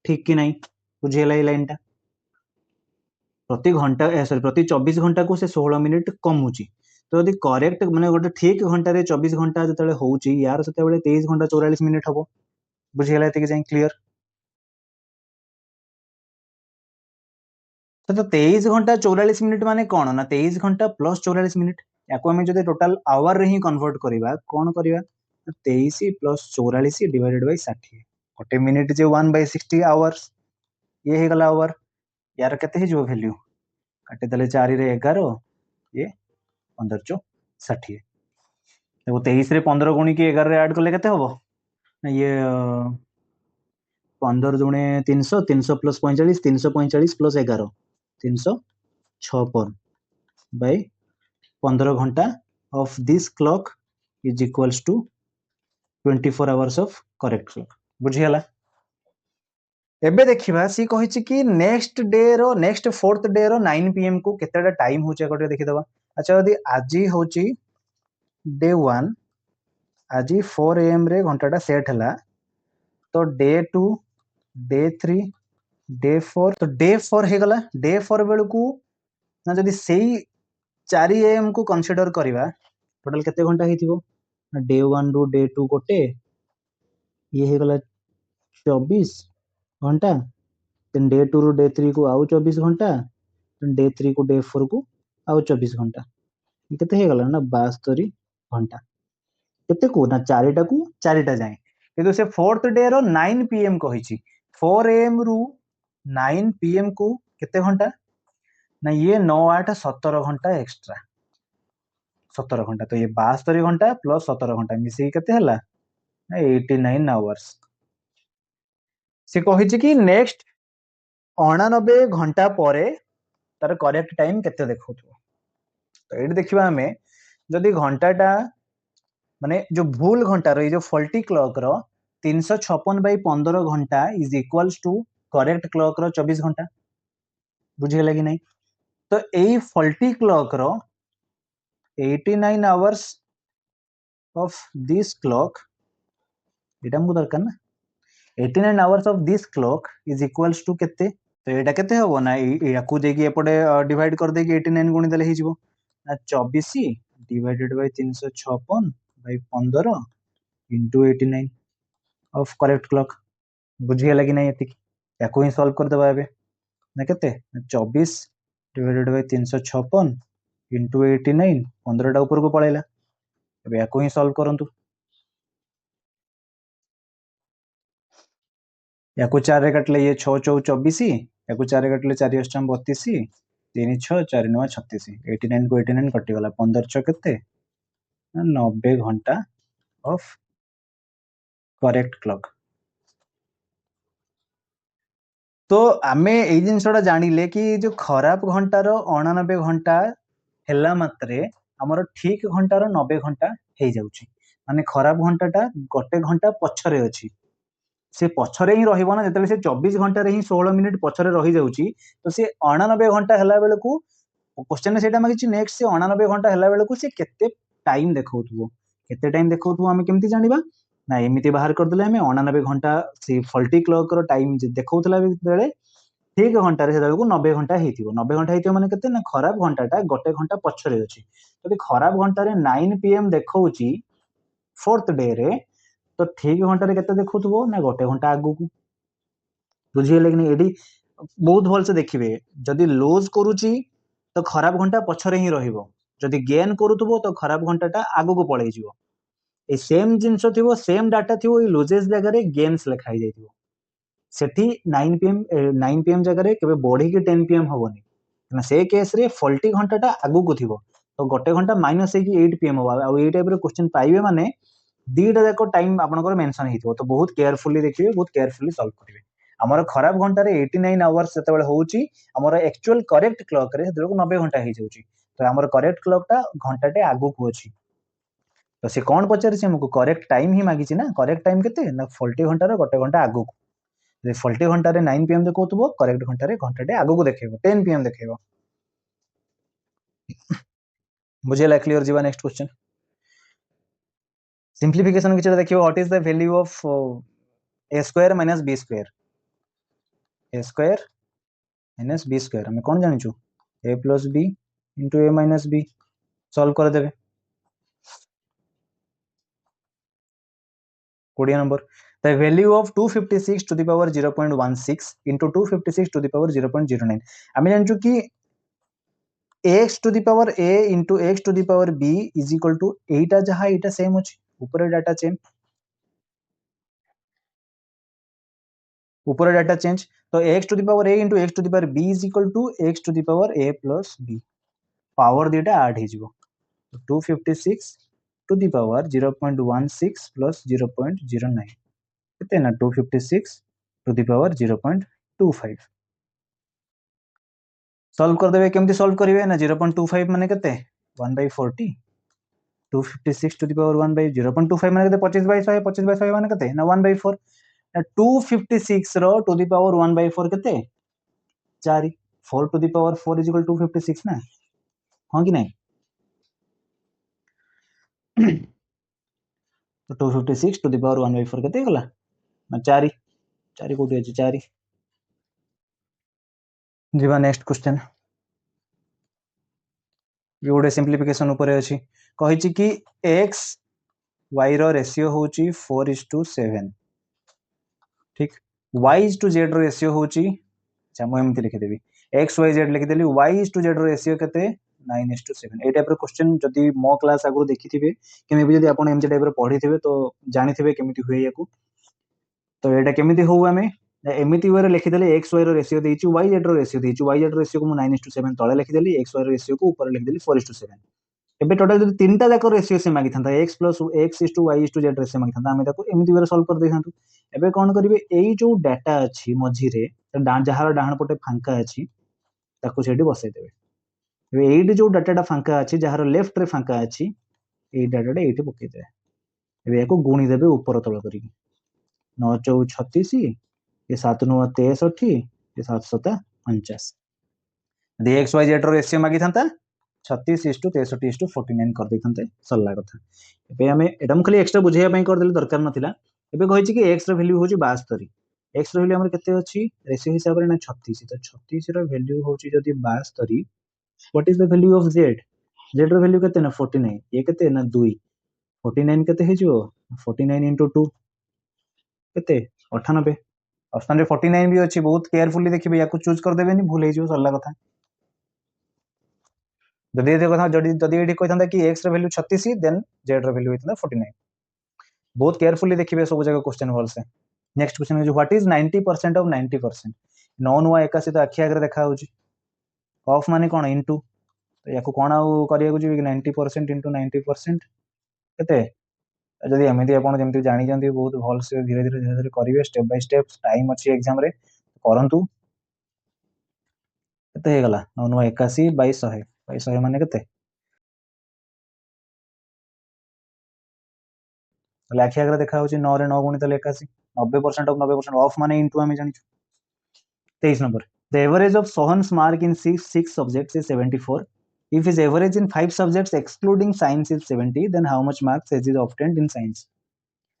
ठीक कि नहीं बुझेला ये लाइन टा प्रति घंटा सॉरी प्रति 24 घंटा को से 16 मिनिट कमुची तो यदि करेक्ट माने गोटे ठीक घंटा रे 24 घंटा जतले होउची यार सेते बेले 23 घंटा 44 मिनिट हबो बुझेला एते के जाई क्लियर। तो 23 घंटा 44 मिनिट माने कौन ना 23 घंटा प्लस 44 मिनिट याको हमें जदि टोटल आवर रे ही कन्वर्ट करिबा कोन करिबा 23 प्लस 44 डिवाइडेड बाय 60 गोटे मिनिट जे 1/60 आवर्स ये हे गला आवर यार केते हे जो वैल्यू काटे दले 4 रे 11 ये 15 60 देखो 23 रे 15 गुणी के 11 रे ऐड करले केते हबो ना ये 15 दुणे 300 300 प्लस 45 345 प्लस 11 356 by 15 घंटा of this clock is equals to 24 hours of correct clock बुझियला। एबे देखिबा सी कहिछि कि नेक्स्ट डे रो नेक्स्ट फोर्थ डे रो 9 pm को केतेटा टाइम होचे कोटे देखि दबा। अच्छा यदि आजी होची डे 1 आजी 4 am रे घंटाटा सेट हला तो डे 2 डे 3 डे 4 तो डे 4 हे गला डे 4 बेलू को ना जदि सेही 4 am को कंसीडर करिबा टोटल केते घंटा हेतिबो डे 1 रु डे 2 गोटे ये हे गला 24 घंटा देन डे 2 रु डे 3 को आउ 24 घंटा देन डे 3 को डे 4 को आउ 24 घंटा ये केते हे गला ना 72 घंटा केते को ना 4टा को 4टा जाए किंतु से फोर्थ डे रो 9 pm कहिछि 4 am रु 9 pm को केते घंटा ना ये 9 8 17 घंटा एक्स्ट्रा 17 घंटा तो ये 72 घंटा प्लस 17 घंटा मिसी केते हला 89 आवर्स से कहिछि कि नेक्स्ट 89 घंटा परे तार करेक्ट टाइम केते देखौथो तो एडी देखिबा हमें जदि घंटाटा माने जो भूल घंटा रो जो फॉल्टी क्लॉक रो 356/15 घंटा is equals to correct clock रो 24 घंटा बुझिगला कि नहीं तो एई फॉल्टी क्लॉक रो 89 आवर्स ऑफ दिस क्लॉक एटा हमको दरकार ना 89 hours of this clock is equals to केते तो एटा केते होबो ना याकू देकी एपटे डिवाइड कर देकी 89 गुणी देले ही जीवो ना 24 divided by 356/15 into 89 of correct clock बुझीगला कि नहीं ये या ही सॉल्व करदेबा एबे ना केते 24 डिवाइडेड बाय 356 इंटू 89 15टा ऊपर को पळैला एबे या ही सॉल्व करंतु या 4 रे काटले ये 6 4 24 या 4 रे काटले 4 8 32 3 6 4 9 36 89 को 89 कटि गला 15 6 केते 90 घंटा ऑफ करेक्ट क्लॉक तो आमे एई जिनसटा जानिले कि जो खराब घंटार 89 घंटा हेला मात्रे हमर ठीक घंटार 90 घंटा हे जाउची माने खराब घंटाटा गोटे घंटा पछरे अछि से पछरे ही रहिबो ना जतले से 24 घंटा रे ही 16 मिनिट पछरे रहि जाउची तो से 89 घंटा हेला बेले को क्वेश्चन सेटा मागिची नेक्स्ट से 89 घंटा हेला बेले को से केते टाइम देखौथबो केते टाइम देखौथबो हमें केमती जानिबा ना एमिति बाहर कर देले हमें 89 घंटा से फल्टी क्लॉक रो टाइम जे देखौतला बेले ठीक घंटा रे सेटा को 90 घंटा हेतिबो 90 घंटा हेतिबो माने केते ना खराब घंटाटा गोटे घंटा पछरे अछि तो खराब घंटा रे 9 पीएम देखौची फोर्थ डे रे तो ठीक घंटा रे केते देखौथबो ना गोटे घंटा आगु को बुझिए लेकिन एडी बहुत भल से देखिबे जदी लॉस करूची तो खराब घंटा पछरे ही रहिबो जदी गेन करूथबो तो खराब घंटाटा आगु को पळै जिवो ए सेम जिंस थिबो सेम डाटा थिबो ए लॉसेस जगह रे गेन्स लिखाई जाइथिबो सेठी 9 पीएम 9 पीएम जगह रे केबे बढ़ी के 10 पीएम होबोनी ना से केस रे फल्टी घंटाटा आगु को थिबो तो गोटे घंटा माइनस हे कि 8 पीएम होबा आ ए टाइप रे क्वेश्चन पाइबे माने दीटा जाको टाइम आपनकर मेंशन हेतिबो तो बहुत केयरफुली देखिबे बहुत केयरफुली सॉल्व करिवे हमर खराब घंटा रे 89 आवर्स जते बेले होउची हमर एक्चुअल करेक्ट क्लॉक रे जते 90 घंटा हे जाउची तो हमर करेक्ट क्लॉक टा घंटाटे आगु को अछि तो से कोन पचारि से हमको करेक्ट टाइम ही मागी छी ना करेक्ट टाइम केते ना फल्टी घंटा रे गोटे घंटा आगु को जे फल्टी घंटा रे 9 पीएम देखौतबो करेक्ट घंटा रे घंटाटे आगु को देखेबो 10 पीएम देखेबो बुझे ला क्लियर जीवा नेक्स्ट क्वेश्चन सिंप्लिफिकेशन किछटा देखियो what is the value of a square minus b square a square minus b square हम कोन जानि छु a plus b into a minus b solve कर देबे 20 number the value of 256 to the power 0.16 into 256 to the power 0.09 हम जानि छु कि x to the power a into x to the power b is equal to एटा जहा एटा same अछि ऊपर data change ऊपर डाटा चेंज तो x to the power a into x to the power b is equal to x to the power a plus b power देटा add हे जिवो 256 to the power 0.16 plus 0.09 किते ना 256 to the power 0.25 solve कर देबे केमती solve करिवे ना 0.25 माने केते 1/40 256 to the power 1 by 0.25 माने केते 25 by 100 25 by 100 माने केते ना 1/4 256 रो टू द पावर 1/4 केते 4 4 to the power 4 is equal to 256 ना हां कि नहीं तो 256 टू द पावर 1/4 केते गला ना 4 4 कोटी अछि 4 जीवा नेक्स्ट क्वेश्चन ये गोटे सिंप्लिफिकेशन ऊपर अछि कहि छि कि x y रो रेशियो होची 4:7 ठीक y is to z रो रेशियो होची अच्छा मु एमति लिखि देबी x y z लिखि देली y is to z रो रेशियो केते 9:7 ए टाइप रो क्वेश्चन जदी मो क्लास आगु देखिथिबे केमे भी जदी आपण एमति टाइप रो पढिथिबे तो जानिथिबे केमिति हुए याकू तो एटा केमिति होउ हमें एमिति वे लिखि देले x y row ratio देइची y z रो रेशियो देइची y z रो रेशियो को मु 9:7 तळे लिखि देली x y रो रेशियो को ऊपर लिखि देली 4:7 एबे टोटल जदी तीनटा जाको रेशियो से मागी थांता x plus x is to y is to z ratio मागी थांता हमें ताको एमिति वे सॉल्व कर देइ थांतु एबे कोन करिवे एई जो डाटा अछि मझी रे जहार डाहण पटे फांका अछि ताको सेठी बसै देबे एबे एइट जो डाटाटा फांका अछि जहार लेफ्ट रे फांका अछि एई डाटाटा एइठी पकै देबे एबे याको गुणी देबे ऊपर तळ करी 9 4 36 ये 7 9 63 ये 7 7 49 यदि x y z रो रेशियो मागी थांता 36:63:49 कर देथनते सल्ला कथा एबे हमें एटा हम खाली एक्स्ट्रा बुझेया पई कर देले दरकार नथिला एबे कहि छि कि x रो वैल्यू होची 72 x रो वैल्यू हमर केते अछि रेशियो हिसाब रे ना 36 तो 36 रो वैल्यू होची जदी 72 what is the value of z z रो वैल्यू केते ना 49 ये केते ना 2 49 केते हे जो 49 into 2 केते 98 ऑप्शन रे 49 भी अछि बहुत केयरफुली देखिबे याकू चूज कर देबेनी भूल हे जो सरला कथा जदि ये कथा जदि एठी कहथांदा कि x रे वैल्यू 36 देन z रे वैल्यू इतना 49 बहुत केयरफुली देखिबे सब जगह क्वेश्चन भल से नेक्स्ट क्वेश्चन है व्हाट इज 90% ऑफ 90% 9 नुआ 81 तो आखि आगे देखा होची ऑफ माने कोन इनटू तो याकू कोन आउ करिया को जी 90% इनटू 90% केते जदि एमिति आपण जेमति जानि जंती बहुत भल से धीरे धीरे करिवे स्टेप बाय स्टेप टाइम अछि एग्जाम रे करंतु केते हे गला 9 नुआ 81 22 100 22 100 माने केते आखि आगे देखा होची 9 रे 9 गुणित 81 90% ऑफ 90% ऑफ माने इनटू हमें जानि 23 number the average of Sohan's mark in six subjects is 74 if his average in 5 subjects excluding science is 70 then how much marks has he obtained in science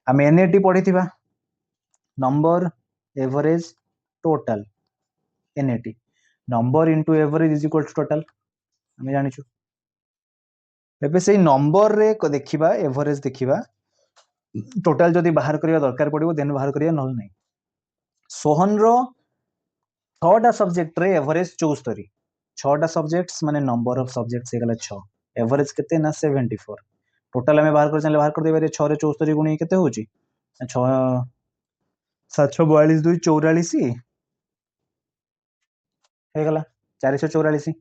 हमें NAT पढ़ी number average total NAT number into average is equal to total हमें जानिछु एबे से number रे को देखिबा average देखिबा टोटल जदि बाहर करिया दरकार पड़िबो देन बाहर करिया नल नै सोहन रो 6टा सब्जेक्ट रे एवरेज 74 6टा सब्जेक्ट्स माने नंबर ऑफ सब्जेक्ट्स हेगला 6 एवरेज केते ना 74 टोटल हमें बाहर कर चले बाहर कर देबे 6 रे 74 गुणी केते होची 6 742 2 44 हेगला 444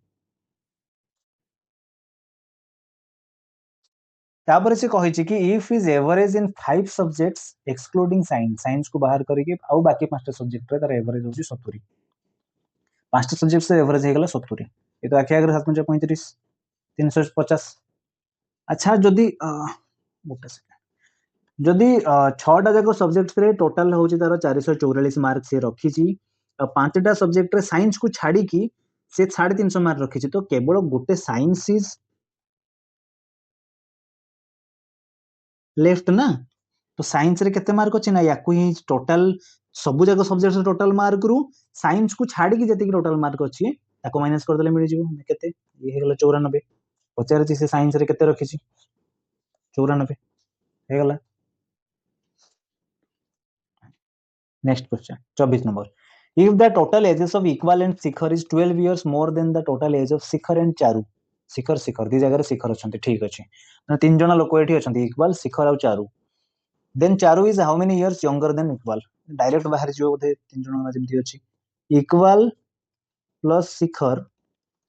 तापर से कहिछि कि if is average in 5 subjects excluding science science को बाहर करके आउ बाकी 5टा सब्जेक्ट रे तार एवरेज होची 70 5टा सब्जेक्ट से एवरेज हेगला 70 ये तो आखि आगे 735 350 अच्छा जदि गोटे सेकंड जदि 6टा जाको सब्जेक्ट्स रे टोटल होची तार 444 मार्क से रखिछि 5टा सब्जेक्ट रे साइंस को छाडी की से 350 मार्क रखिछि तो केवल गोटे साइंस इज लेफ्ट ना तो साइंस रे केते मार्क अछि ना याकू ही टोटल सब जाको सब्जेक्ट रे टोटल मार्क रु साइंस को छाडी की जति टोटल मार्क अछि ताको माइनस कर देले मिल जिवो केते ये हेगला 94 पचार से साइंस रे केते रखिछि 94 हेगला next question 24 number if the total ages of Iqbal and Shikhar is 12 years more than the total age of Shikhar and Charu शिखर दी जगह शिखर अच्छा ठीक अच्छे तीन जन लोक ये अच्छा इकबाल शिखर आउ Charu than Charu is how many years younger than Iqbal direct बाहर जो बोधे तीन जन जमती अच्छी इकबाल प्लस शिखर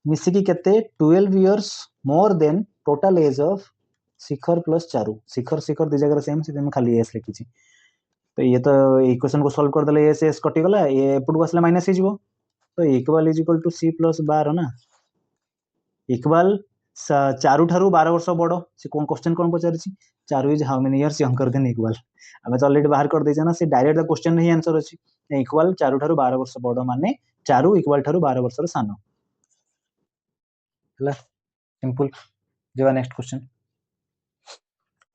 मिसिकी केते 12 years more than total age of Shikhar plus Charu Shikhar दी जगह सेम से खाली एस लिखी तो ये तो इक्वेशन को सॉल्व कर देले एस एस कटि गला ये एपट को आसले माइनस हो जिवो तो equal is equal to C plus 12 ना इक्वल चारू ठारू 12 वर्ष बड़ से कोन क्वेश्चन कोन पचारछि Charu is how many years younger than equal हमें तो ऑलरेडी बाहर कर देछना से डायरेक्ट द क्वेश्चन ही आंसर अछि इक्वल चारू ठारू 12 वर्ष बड़ माने चारू इक्वल ठारू 12 वर्ष रो सानो हला सिंपल जेवा नेक्स्ट क्वेश्चन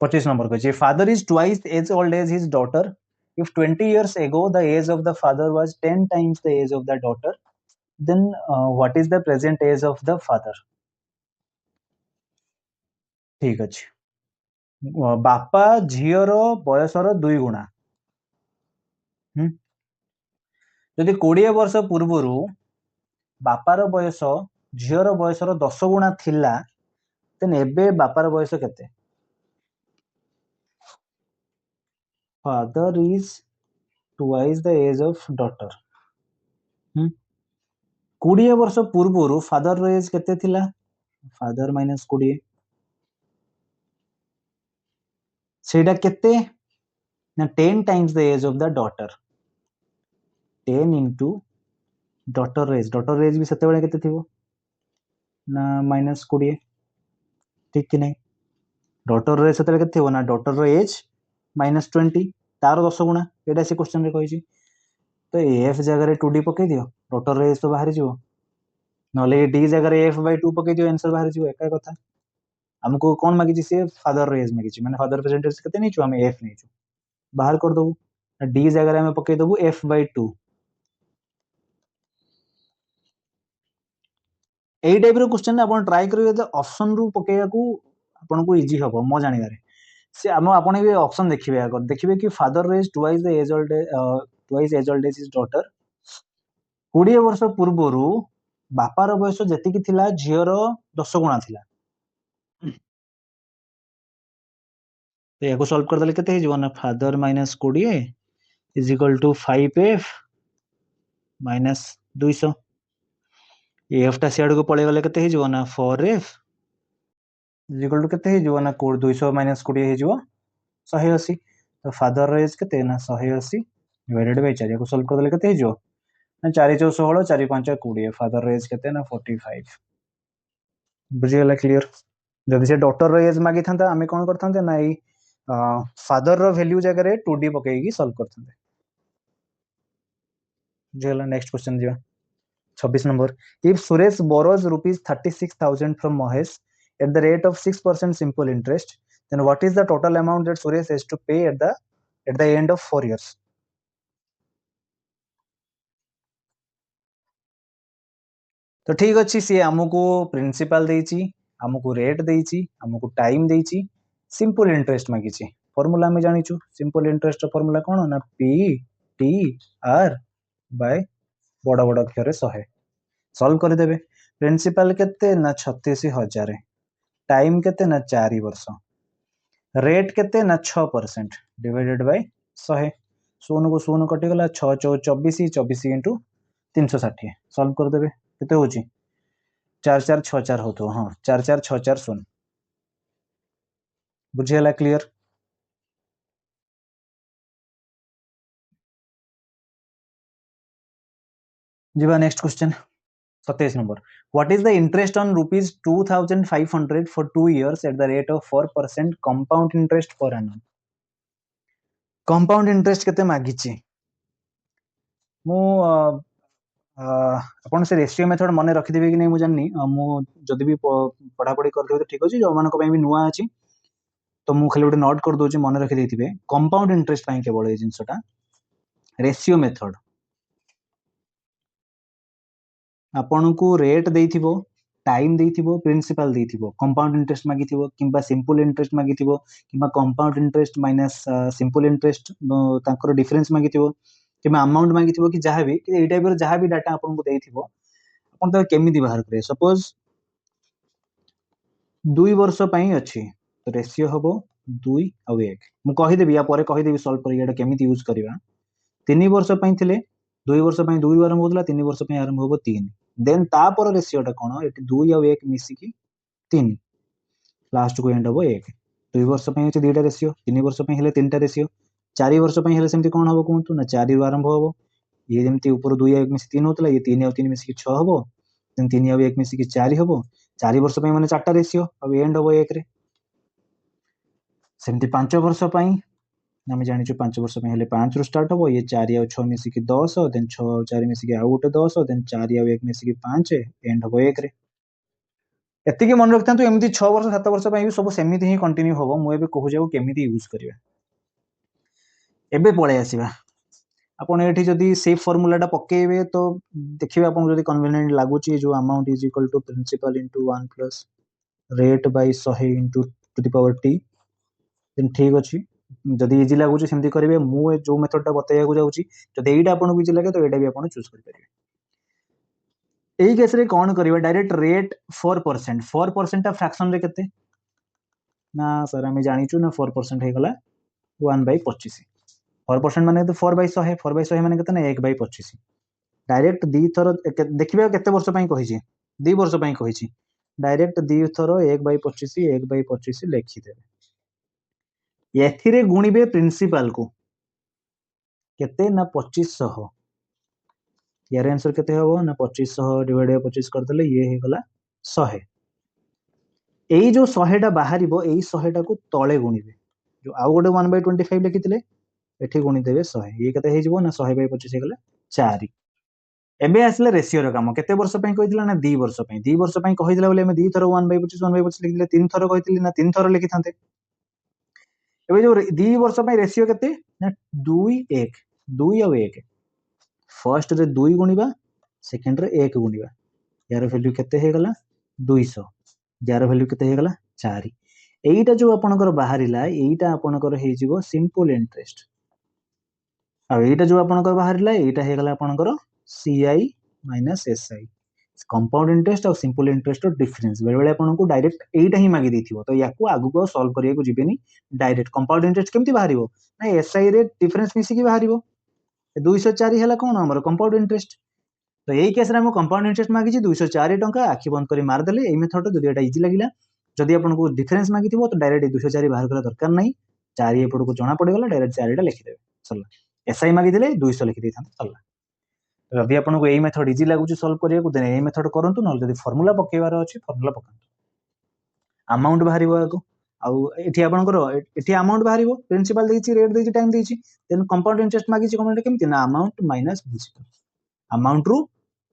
25 नंबर को father is twice as old as his daughter if 20 years ago the age of the father was 10 times the age of the daughter then what is the present age of the father ठीक अछि बापा झियर बयसर 2 गुणा जदि 20 वर्ष पूर्वरु बापार बयस झियर बयसर 10 गुणा थिला then एबे बापार बयस केते father is twice the age of daughter 20 वर्ष पूर्वरु फादर रो एज केते थिला फादर माइनस 20 सेटा केते ना 10 times the age of the daughter 10 into daughter age भी सेते बेले केते थिबो ना माइनस 20 ठीक कि नहीं डॉटर एज सेते केते थिबो ना डॉटर एज माइनस 20 तार 10 गुणा एटा से क्वेश्चन रे कहिछि तो एफ जगह रे 2d पके दियो डॉटर एज तो बाहर जिवो नले डी जगह रे f by 2 पके दियो आंसर बाहर जिवो एका कथा हमको कौन मागिछि से फादर एज मागिछि माने फादर प्रेजेंट एज केते नै छु हम f नै छु बाहर कर दबु डी जगह रे हम पके दबु f by 2 एई टाइप रो क्वेश्चन अपन ट्राई करिवे तो ऑप्शन रु पकेया को आपन को इजी हबो मो जानि बारे से आम आपण भी ऑप्शन देखिए आगर देखिए कि फादर रेज twice as old as his daughter 20 वर्ष पूर्वरु बापार बयस जेतिकी थिला झीर 10 गुणा थिला तो या सॉल्व कर देले केते हिजो ना father minus 20 is equal to 5f minus 200 F टा सियाड को पळे गले केते हिजो ना 4f इज इक्वल टू केते हिजो ना 200 माइनस 20 हिजो 180 तो फादर रेज केते ना 180 डिवाइडेड बाय 4 को सॉल्व कर देले केते हिजो ना 4 4 16 4 5 20 फादर रेज केते ना 45 बुझिगला क्लियर जदि से डॉटर रो एज मागी थांता आमे कोन करथांते ना ई फादर रो वैल्यू जगह रे 2d पकेगी सॉल्व करथांते बुझिगला नेक्स्ट क्वेश्चन दिया 26 number if Suresh borrows rupees 36,000 from Mahesh at the rate of 6% simple interest then what is the total amount that Suresh has to pay at the end of 4 years तो ठीक अच्छी सी आमको principal देची आमको rate देची आमको time देची simple interest मागी formula में जानिछु simple interest formula कौन ना पी टी आर बाय बड़ बड़ अक्षर 100 सॉल्व कर देबे प्रिंसिपल केते ना 36,000 टाइम केते ना 4 वर्ष रेट केते ना 6% डिवाइडेड बाय 100 शून्य को शून्य कटिगला 6 4 24 24 इंटू 360 सॉल्व कर देबे केते होची 4 4 6 4 होतो हां 4 4 6 4 0 बुझियला क्लियर जीवा next question 27 number what is the interest on rupees 2500 for 2 years at the rate of 4% compound interest per annum compound interest केते मागिची मु आपण से रेशियो मेथड मन रखिदेबे कि नहीं मु जाननी मु जदि भी पढ़ा पढ़ी कर देबे तो ठीक अछि जो मान को भी नुआ अछि तो मु खाली गोटे नोट कर दोची मन रखि देथिबे कंपाउंड इंटरेस्ट पाई केवल ए जिंसटा रेशियो मेथड आपण को रेट देथिबो टाइम देथिबो प्रिंसिपल देथिबो कंपाउंड इंटरेस्ट मागिथिबो किंबा सिंपल इंटरेस्ट मागिथिबो किंबा compound interest minus simple interest तांकर डिफरेंस मागिथिबो किंबा अमाउंट मागिथिबो कि जहां भी ए टाइप रो जहां भी डाटा आपण को देथिबो आपण तो केमिति बाहर करे सपोज 2 वर्ष पई अछि तो रेशियो हबो 2 और 1 मु कहि देबी या परे कहि देबी सॉल्व करिया केमिति यूज करबा 3 वर्ष पई थिले 2 वर्ष पई 2 आरंभ होतला 3 वर्ष पई आरंभ होबो 3 देन तापर रेशियो टा कोन एटी 2 और 1 मिसी की 3 लास्ट को एंड हबो 1 2 वर्ष पई अछि दुईटा रेशियो 3 वर्ष पई हेले तीनटा रेशियो 4 वर्ष पई हेले सेमति कोन हबो कोंतु ना 4 रु आरंभ हबो ये जेमति ऊपर 2 और 1 मिसी 3 होतला ये 3 और 3 मिसी की 6 हबो देन 3 और 1 मिसी की 4 हबो 4 वर्ष पई माने 4टा रेशियो अब एंड हबो 1 रे सेमति 5 वर्ष पई आम जानी 5 वर्ष हेले 5 रु स्टार्ट हम ये 4 और 6 मिसिकी 10 देन 6 और 4 मिसिकी आउ गोटे 10 देन 4 और 1 मिसिकी 5 एंड हम 1 रे एतिकी मन रखता एमती 6 वर्ष 7 वर्ष भी सब सेमिति ही कंटिन्यू हम मुझे कहूँ जाऊ केमिति यूज करबा एबे पळे आसीबा आपण एठी जदी सेफ फार्मूला टा पकेबे तो देखिबे आपण जदी कन्वीनियंट लागुची जो amount is equal to principal into 1 plus rate by 100 into to the power t then ठीक अछि जदी इजी लागुची सेमती करिवे मु जो मेथड टा बतैया को जाउची जदी एटा आपण को इजी लागे तो एटा भी आपण चूज कर परिबे एही केस रे कोन करिवे डायरेक्ट रेट 4% 4% टा फ्रैक्शन रे केते ना सर हमें जानिचु ना 4% हे गला 1/25 4% माने तो 4/100 4/100 माने केते ना 1/25 डायरेक्ट दी थरो देखिबे केते वर्ष पई कहि छी 2 वर्ष पई कहि छी डायरेक्ट दी थरो 1/25 1/25 लिखि देबे एथिरे गुणिबे प्रिंसिपल को केते ना 2500 यार आंसर केते होबो ना 2500 डिवाइड बाय 25 कर देले ये हे गला 100 एई जो 100 टा बाहरिबो एई 100 टा को तळे गुणिबे जो आउ गोटे 1/25 लिखिथिले एठी गुणी देबे 100 ये केते हे जिवो ना 100/25 हे गला 4 एबे आसले रेशियो रो काम केते वर्ष पई कहितला ना 2 वर्ष पई 2 वर्ष पई कहितला बोले हम 2 थरो 1/25 1/25 लिखिले 3 थरो कहितली ना 3 थरो लिखिथांते एबे जो 2 वर्ष पई रेशियो केते ना 2 1 2 और 1 फर्स्ट रे 2 गुणिबा सेकंड रे 1 गुणिबा यार वैल्यू केते हे गला 200 यार वैल्यू केते हे गला 4 एटा जो आपनकर बाहरिला एटा आपनकर हे जिवो सिंपल इंटरेस्ट आ एटा जो आपनकर बाहरिला एटा हे गला आपनकर CI minus SI compound interest और सिंपल इंटरेस्ट डिफरेंस बेले बेले आपन को डायरेक्ट एटा ही मागी देथिबो तो याकू आगु को सॉल्व करिया को जिबेनी डायरेक्ट कंपाउंड इंटरेस्ट केमती बाहरिबो ना SI रे डिफरेंस मिसी की बाहरिबो 204 हला कोन हमर कंपाउंड इंटरेस्ट तो यही केस रे हम कंपाउंड इंटरेस्ट मागी छी 204 टंका आखि बंद करी मार देले एई मेथड जदी एटा इजी लागिला जदी आपन को डिफरेंस मागी थिबो तो डायरेक्ट 204 बाहर करा दरकार नहीं 4 एपड को जणा पड़ गेला डायरेक्ट 4 टा लिखि देबे सरला SI मागी देले 200 लिखि देथां सरला जदि आपन को एई मेथड इजी लागु सॉल्व करिया को देने एई मेथड करंतु न जदि फार्मूला पकेबार अछि फार्मूला पकांतु अमाउंट बाहरिबो आको आउ एठी आपन को एठी अमाउंट बाहरिबो प्रिंसिपल देछि रेट देछि टाइम देछि देन कंपाउंड इंटरेस्ट मागी छी कमेंट केमति ना अमाउंट माइनस प्रिंसिपल अमाउंट रु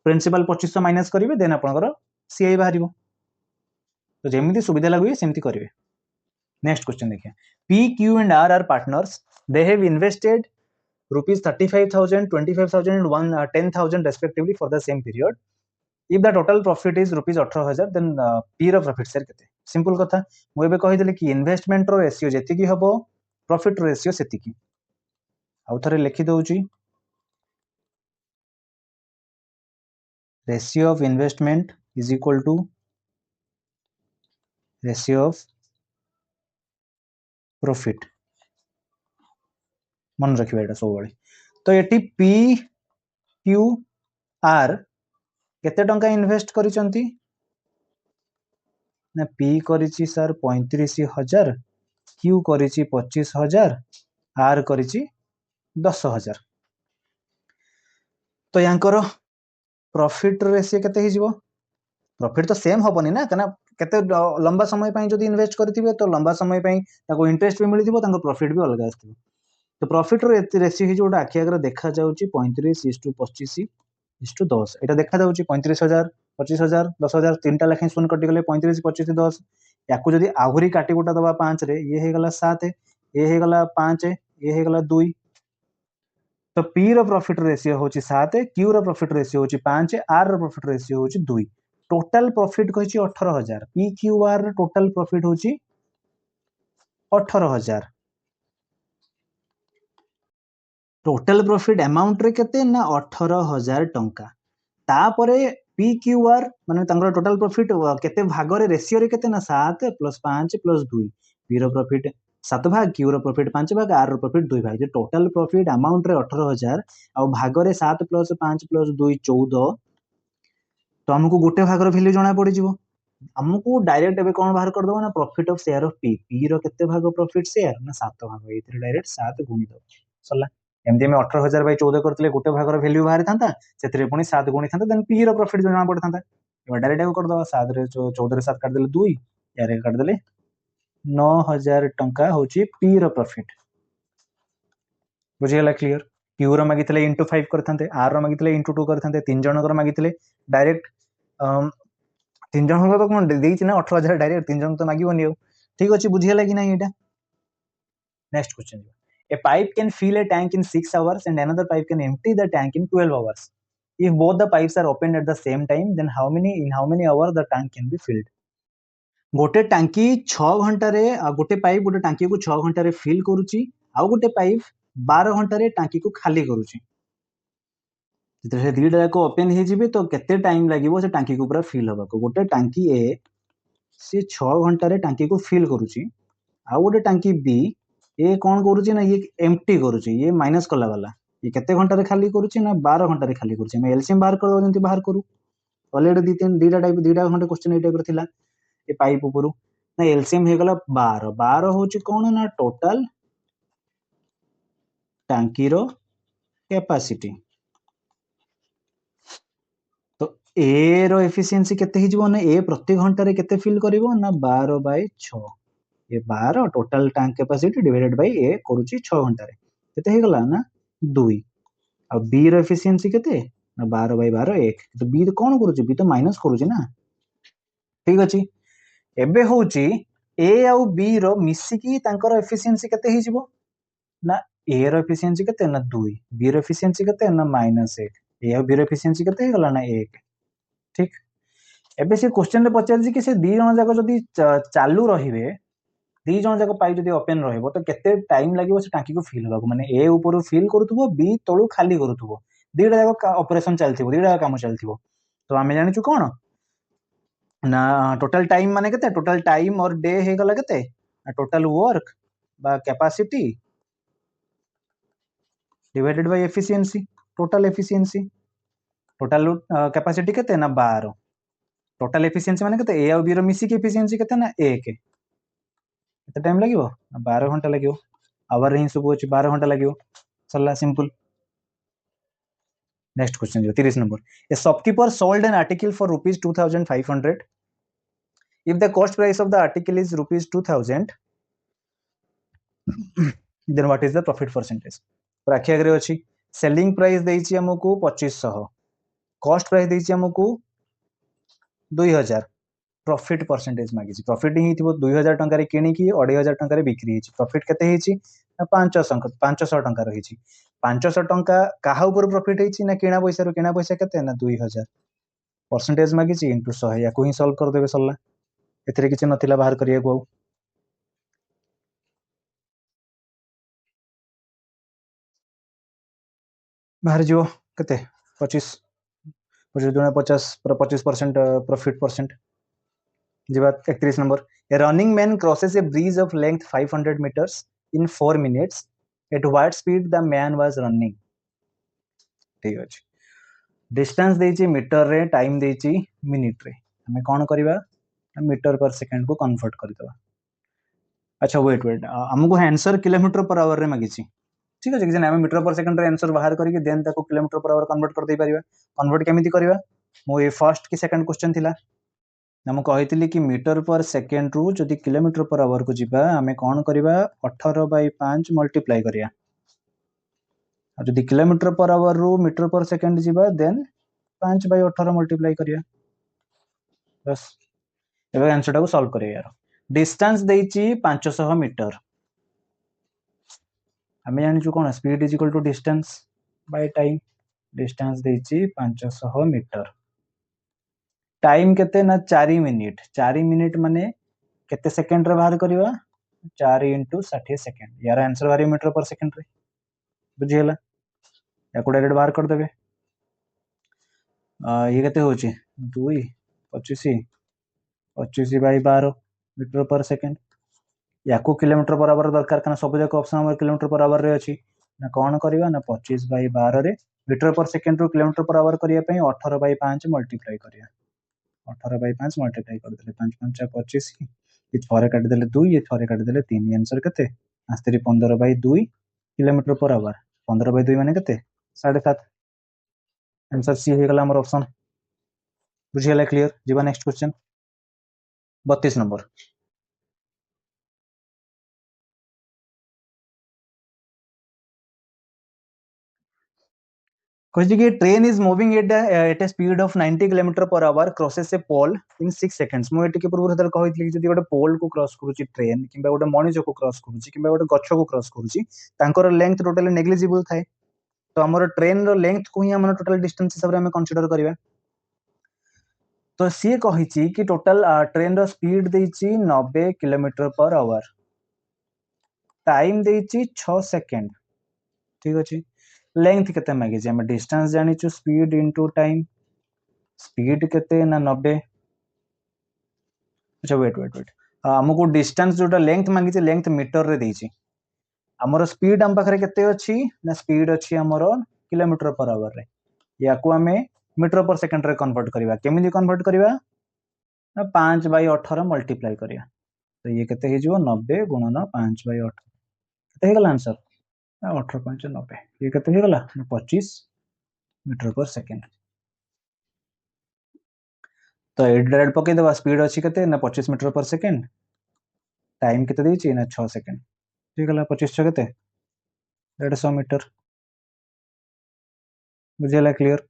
प्रिंसिपल 2500 माइनस करिवे देन आपन को CI बाहरिबो तो जेमिति सुविधा लागुए सेमति करिवे नेक्स्ट क्वेश्चन देखिए P Q and R are partners they have invested rupees 35,000 25,000 and 10,000 respectively for the same period if the total profit is rupees 18,000 then P row profit share केते simple कथा मु एबे कहि देले कि इन्वेस्टमेंट रो रेशियो जेति की हबो प्रॉफिट रेशियो सेति की आउ थरे लिखि दउची ratio of investment is equal to ratio of profit मन रखिबा एटा सब बळे तो एटी P Q R केते टंका इन्वेस्ट करिसंती ना P करिछि सर 35,000 Q करिछि 25,000 R करिछि 10,000 तो यांकर प्रॉफिट रेशियो केते हि जिवो प्रॉफिट तो सेम होबनी ना कना केते लंबा समय पई जदी इन्वेस्ट करथिबे तो लंबा समय पई ताको इंटरेस्ट भी मिलिथिबो ताको प्रॉफिट भी अलग आस्थिबो तो प्रॉफिट रो रेशियो हि जोटा आखि आगर देखा जाउची 35:25:10 एटा देखा जाउची 35,000 25,000 10,000 तीनटा लेखा शून्य कटि गले 35 25 10 याकू जदी आहुरी काटी गोटा दबा 5 रे ये हे गला 7 ये हे गला 5 ये हे गला 2 तो P रो प्रॉफिट रेशियो होची 7 Q रो प्रॉफिट रेशियो होची 5 R रो प्रॉफिट रेशियो होची 2 टोटल प्रॉफिट कहिची 18,000 P Q R रो टोटल प्रॉफिट होची 18,000 टोटल प्रॉफिट अमाउंट रे केते ना 18,000 टंका तापरे PQR माने तांगर टोटल प्रॉफिट केते भाग रे रेशियो रे केते ना 7 + 5 + 2 P रो प्रॉफिट 7 भाग Q रो प्रॉफिट 5 भाग R रो प्रॉफिट 2 भाग जे टोटल प्रॉफिट अमाउंट रे 18,000 आ भाग रे 7 + 5 + 2 14 तो हमको गोटे भाग रो वैल्यू जणा पड़ी जिवो हमको डायरेक्ट एबे कोन बाहर कर दबो ना profit of share of P रो केते भाग प्रॉफिट शेयर ना 7 भाग एथिरे डायरेक्ट 7 गुणी दो सला एमदी में 18,000 by 14 करतले गोटे भागर वैल्यू बाहर थांता सेतरे पुनी 7 गुणी थांता देन P रो प्रॉफिट जणा पड़ थांता एबा डायरेक्ट कर दबा 7 रे 14 रे 7 काट देले 2 यारे काट देले 9,000 टंका होची P रो प्रॉफिट बुझियला क्लियर Q रो मागितले * 5 करथांते R रो मागितले * 2 करथांते तीन जनकर मागितले डायरेक्ट तीन जन तो कोन देइछि ना 18,000 डायरेक्ट तीन जन तो मागिबोनी ठीक अछि बुझियला कि नहीं एटा next question A pipe can fill a tank in 6 hours and another pipe can empty the tank in 12 hours. If both the pipes are opened at the same time, then in how many hours the tank can be filled? गोटे टांकी 6 घंटा रे गोटे pipe गोटे टांकी को 6 घंटा रे फिल करूची आ गोटे पाइप 12 घंटा रे टांकी को खाली करूची जते दीटा को ओपन हे जिबे तो केते टाइम लागिवो से टांकी को पूरा फिल होबा को गोटे टांकी ए से 6 घंटा रे टांकी को फिल करूची आ गोटे टांकी बी ये कौन करूची ना ये एम्प्टी करूची ये माइनस कला वाला ये केते घंटा रे खाली करूची ना 12 घंटा रे खाली करूची मैं एलसीएम बाहर कर दो जंती बाहर करू ऑलरेडी दीटा टाइप दीटा घंटे क्वेश्चन ए टाइप रे थिला ये पाइप ऊपर ना एलसीएम हे गला 12 12 होची कोन ना टोटल टांकी रो कैपेसिटी तो ए रो एफिशिएंसी केते हि जीवो ना ए प्रति घंटा रे केते फिल करिवो ना 12/6 ये 12 total tank capacity divided by A करूची 6 घंटा रे केते हे गला ना 2 आ बी रो एफिशिएंसी केते ना 12/12 1 तो बी कोन करूची बी तो माइनस करूची ना ठीक अछि एबे होची ए आ बी रो मिसी की तांकर एफिशिएंसी केते हि जीवो ना ए रो एफिशिएंसी केते ना 2 बी रो एफिशिएंसी केते ना -1 ए आ बी रो एफिशिएंसी केते हे गला ना 1 ठीक एबे से क्वेश्चन रे पचार कि से दी जन जाक जदी चालू रहिबे दी जन जाक पाइप जब ओपन रहिबो तो केते टाइम लागिबो से टांकी को फिल होबाक माने ए ऊपर फिल करूथबो बी तळु खाली करूथबो दीटा जाक ऑपरेशन चलथिबो दीटा काम चलथिबो तो आमे जानिचु कोन ना टोटल टाइम माने केते टोटल टाइम और डे हे गला केते टोटल वर्क बा capacity divided by efficiency total efficiency total capacity केते ना 12 टोटल एफिशिएंसी माने केते ए और बी रो मिसी के एफिशिएंसी केते ना 1 केते टाइम लागिवो 12 घंटा लागिवो आवर रे सब अछि 12 घंटा लागिवो सरला सिंपल नेक्स्ट क्वेश्चन जो 30 number A shopkeeper sold an article for rupees 2500 if the cost price of the article is rupees 2000 then what is the profit percentage राखी आगे अछि सेलिंग प्राइस देइछि हमकु 2500 कॉस्ट प्राइस देइछि हमकु 2000 प्रॉफिट परसेंटेज मागिछि profit ही थिबो 2000 टंका रे किनि की 2500 टंका रे बिक्री हिछि प्रॉफिट केते हिछि 500 टंका रहिछि 500 टंका काहा ऊपर प्रॉफिट हिछि ना किना पैसा केते ना 2000 परसेंटेज मागिछि इनटू 100 याकू ही सॉल्व कर देबे सल्ला एथरे किछि नथिला बाहर करिया को बाहर जो केते 25 50 पूरा 25% प्रॉफिट परसेंट जीवा 31 number A running man crosses A bridge of length 500 meters in 4 minutes at what speed the man was running ठीक अछि डिस्टेंस देछि मीटर रे टाइम देछि मिनिट रे हमें कोन करबा मीटर पर सेकंड को कन्वर्ट कर देबा अच्छा वेट हमको आंसर किलोमीटर पर आवर रे मागिछि ठीक अछि कि हम मीटर पर सेकंड रे आंसर बाहर करिके देन ताको किलोमीटर पर आवर कन्वर्ट कर दे परिबा कन्वर्ट केमिति करबा मो ए फर्स्ट की सेकंड क्वेश्चन थिला हम कहली कि मीटर पर सेकेंड रु जदि किलोमीटर पर आवर को जीवा आमे कौन करबा 18/5 मल्टीप्लाई करिया जदि किलोमीटर पर आवर रु मीटर पर सेकेंड जीवा देन 5/18 मल्टीप्लाई करिया बस एबे आंसर टाको सॉल्व करिया यार डिस्टेंस देइची 500 मीटर हमें जानिछु कोन speed is equal to distance by time distance देइची 500 मीटर टाइम केते ना 4 मिनिट 4 मिनिट माने केते सेकंड रे बाहर करबा 4 * 60 सेकंड यार आंसर बाहर मीटर पर सेकंड रे बुझियला याको डायरेक्ट बाहर कर देबे ये केते होची 2 25 25/12 मीटर पर सेकंड याको किलोमीटर पर आवर दरकार कना सब जाक ऑप्शन हमर किलोमीटर पर आवर रे अछि ना कोन करबा ना 25/12 रे मीटर पर सेकंड रो किलोमीटर पर आवर करिया पई 18/5 मल्टीप्लाई करिया 18/5 मल्टीप्लाई कर देले 5 5 25 ये थरे काट देले 2 ये थरे काट देले 3 आंसर केते आस्तरी 15/2 किलोमीटर पर आवर 15/2 माने केते 7.5 आंसर सी हे गला हमर ऑप्शन बुझियला क्लियर जीवा नेक्स्ट क्वेश्चन 32 नंबर कहछि कि train is moving at a speed of 90 kilometre per hour crosses a pole in 6 seconds मु एटिके पूर्व हतर कहितली जदि गोटे पोल को क्रॉस करूची ट्रेन किबा गोटे मनीष को क्रॉस करूची किबा गोटे गच्छ को क्रॉस करूची तांकर लेंथ टोटली नेग्लिजिबल थाए तो हमर ट्रेन रो लेंथ को ही हम टोटल डिस्टेंस हिसाब रे हम कंसीडर करिवा तो सी कहिची कि टोटल ट्रेन रो स्पीड देइची 90 किलोमीटर पर आवर टाइम देइची 6 सेकंड ठीक अछि लेंथ केते मागे जे हम डिस्टेंस जानि छु स्पीड इनटू टाइम स्पीड केते ना 90 अच्छा वेट हमको डिस्टेंस जोटा लेंथ मांगी जे लेंथ मीटर रे देइची हमर स्पीड हम पाखरे केते अछि ना स्पीड अछि हमर किलोमीटर पर आवर रे याकू हमें मीटर पर सेकंड रे कन्वर्ट करबा केमिति कन्वर्ट करबा ना 5/18 मल्टीप्लाई करिया तो ये केते हे जो 90 गुणन 5/18 केते हे गला आंसर 18.90 ये केते हे गला 25 मीटर पर सेकंड तो एट डायरेक्ट पके देबा स्पीड अछि केते ना 25 मीटर पर सेकंड टाइम केते देछि ना 6 सेकंड ठीक गला 25 छ केते 150 मीटर बुझेला clear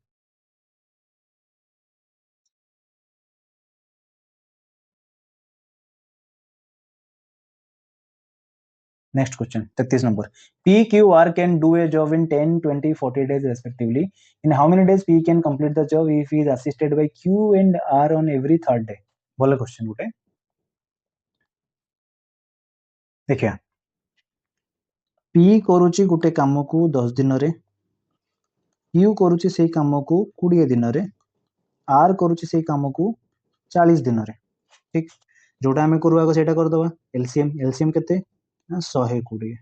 next question 33 number P Q R can do a job in 10 20 40 days respectively in how many days P can complete the job if he is assisted by Q and R on every third day बोले question उठे देखिए P करुची गोटे काम को 10 दिन रे, Q करुची से काम को 20 दिन रे, आर करुची से काम को 40 दिन रे। ठीक जोटा आम करुआ सेटा करदबा एलसीएम एलसीएम केते 120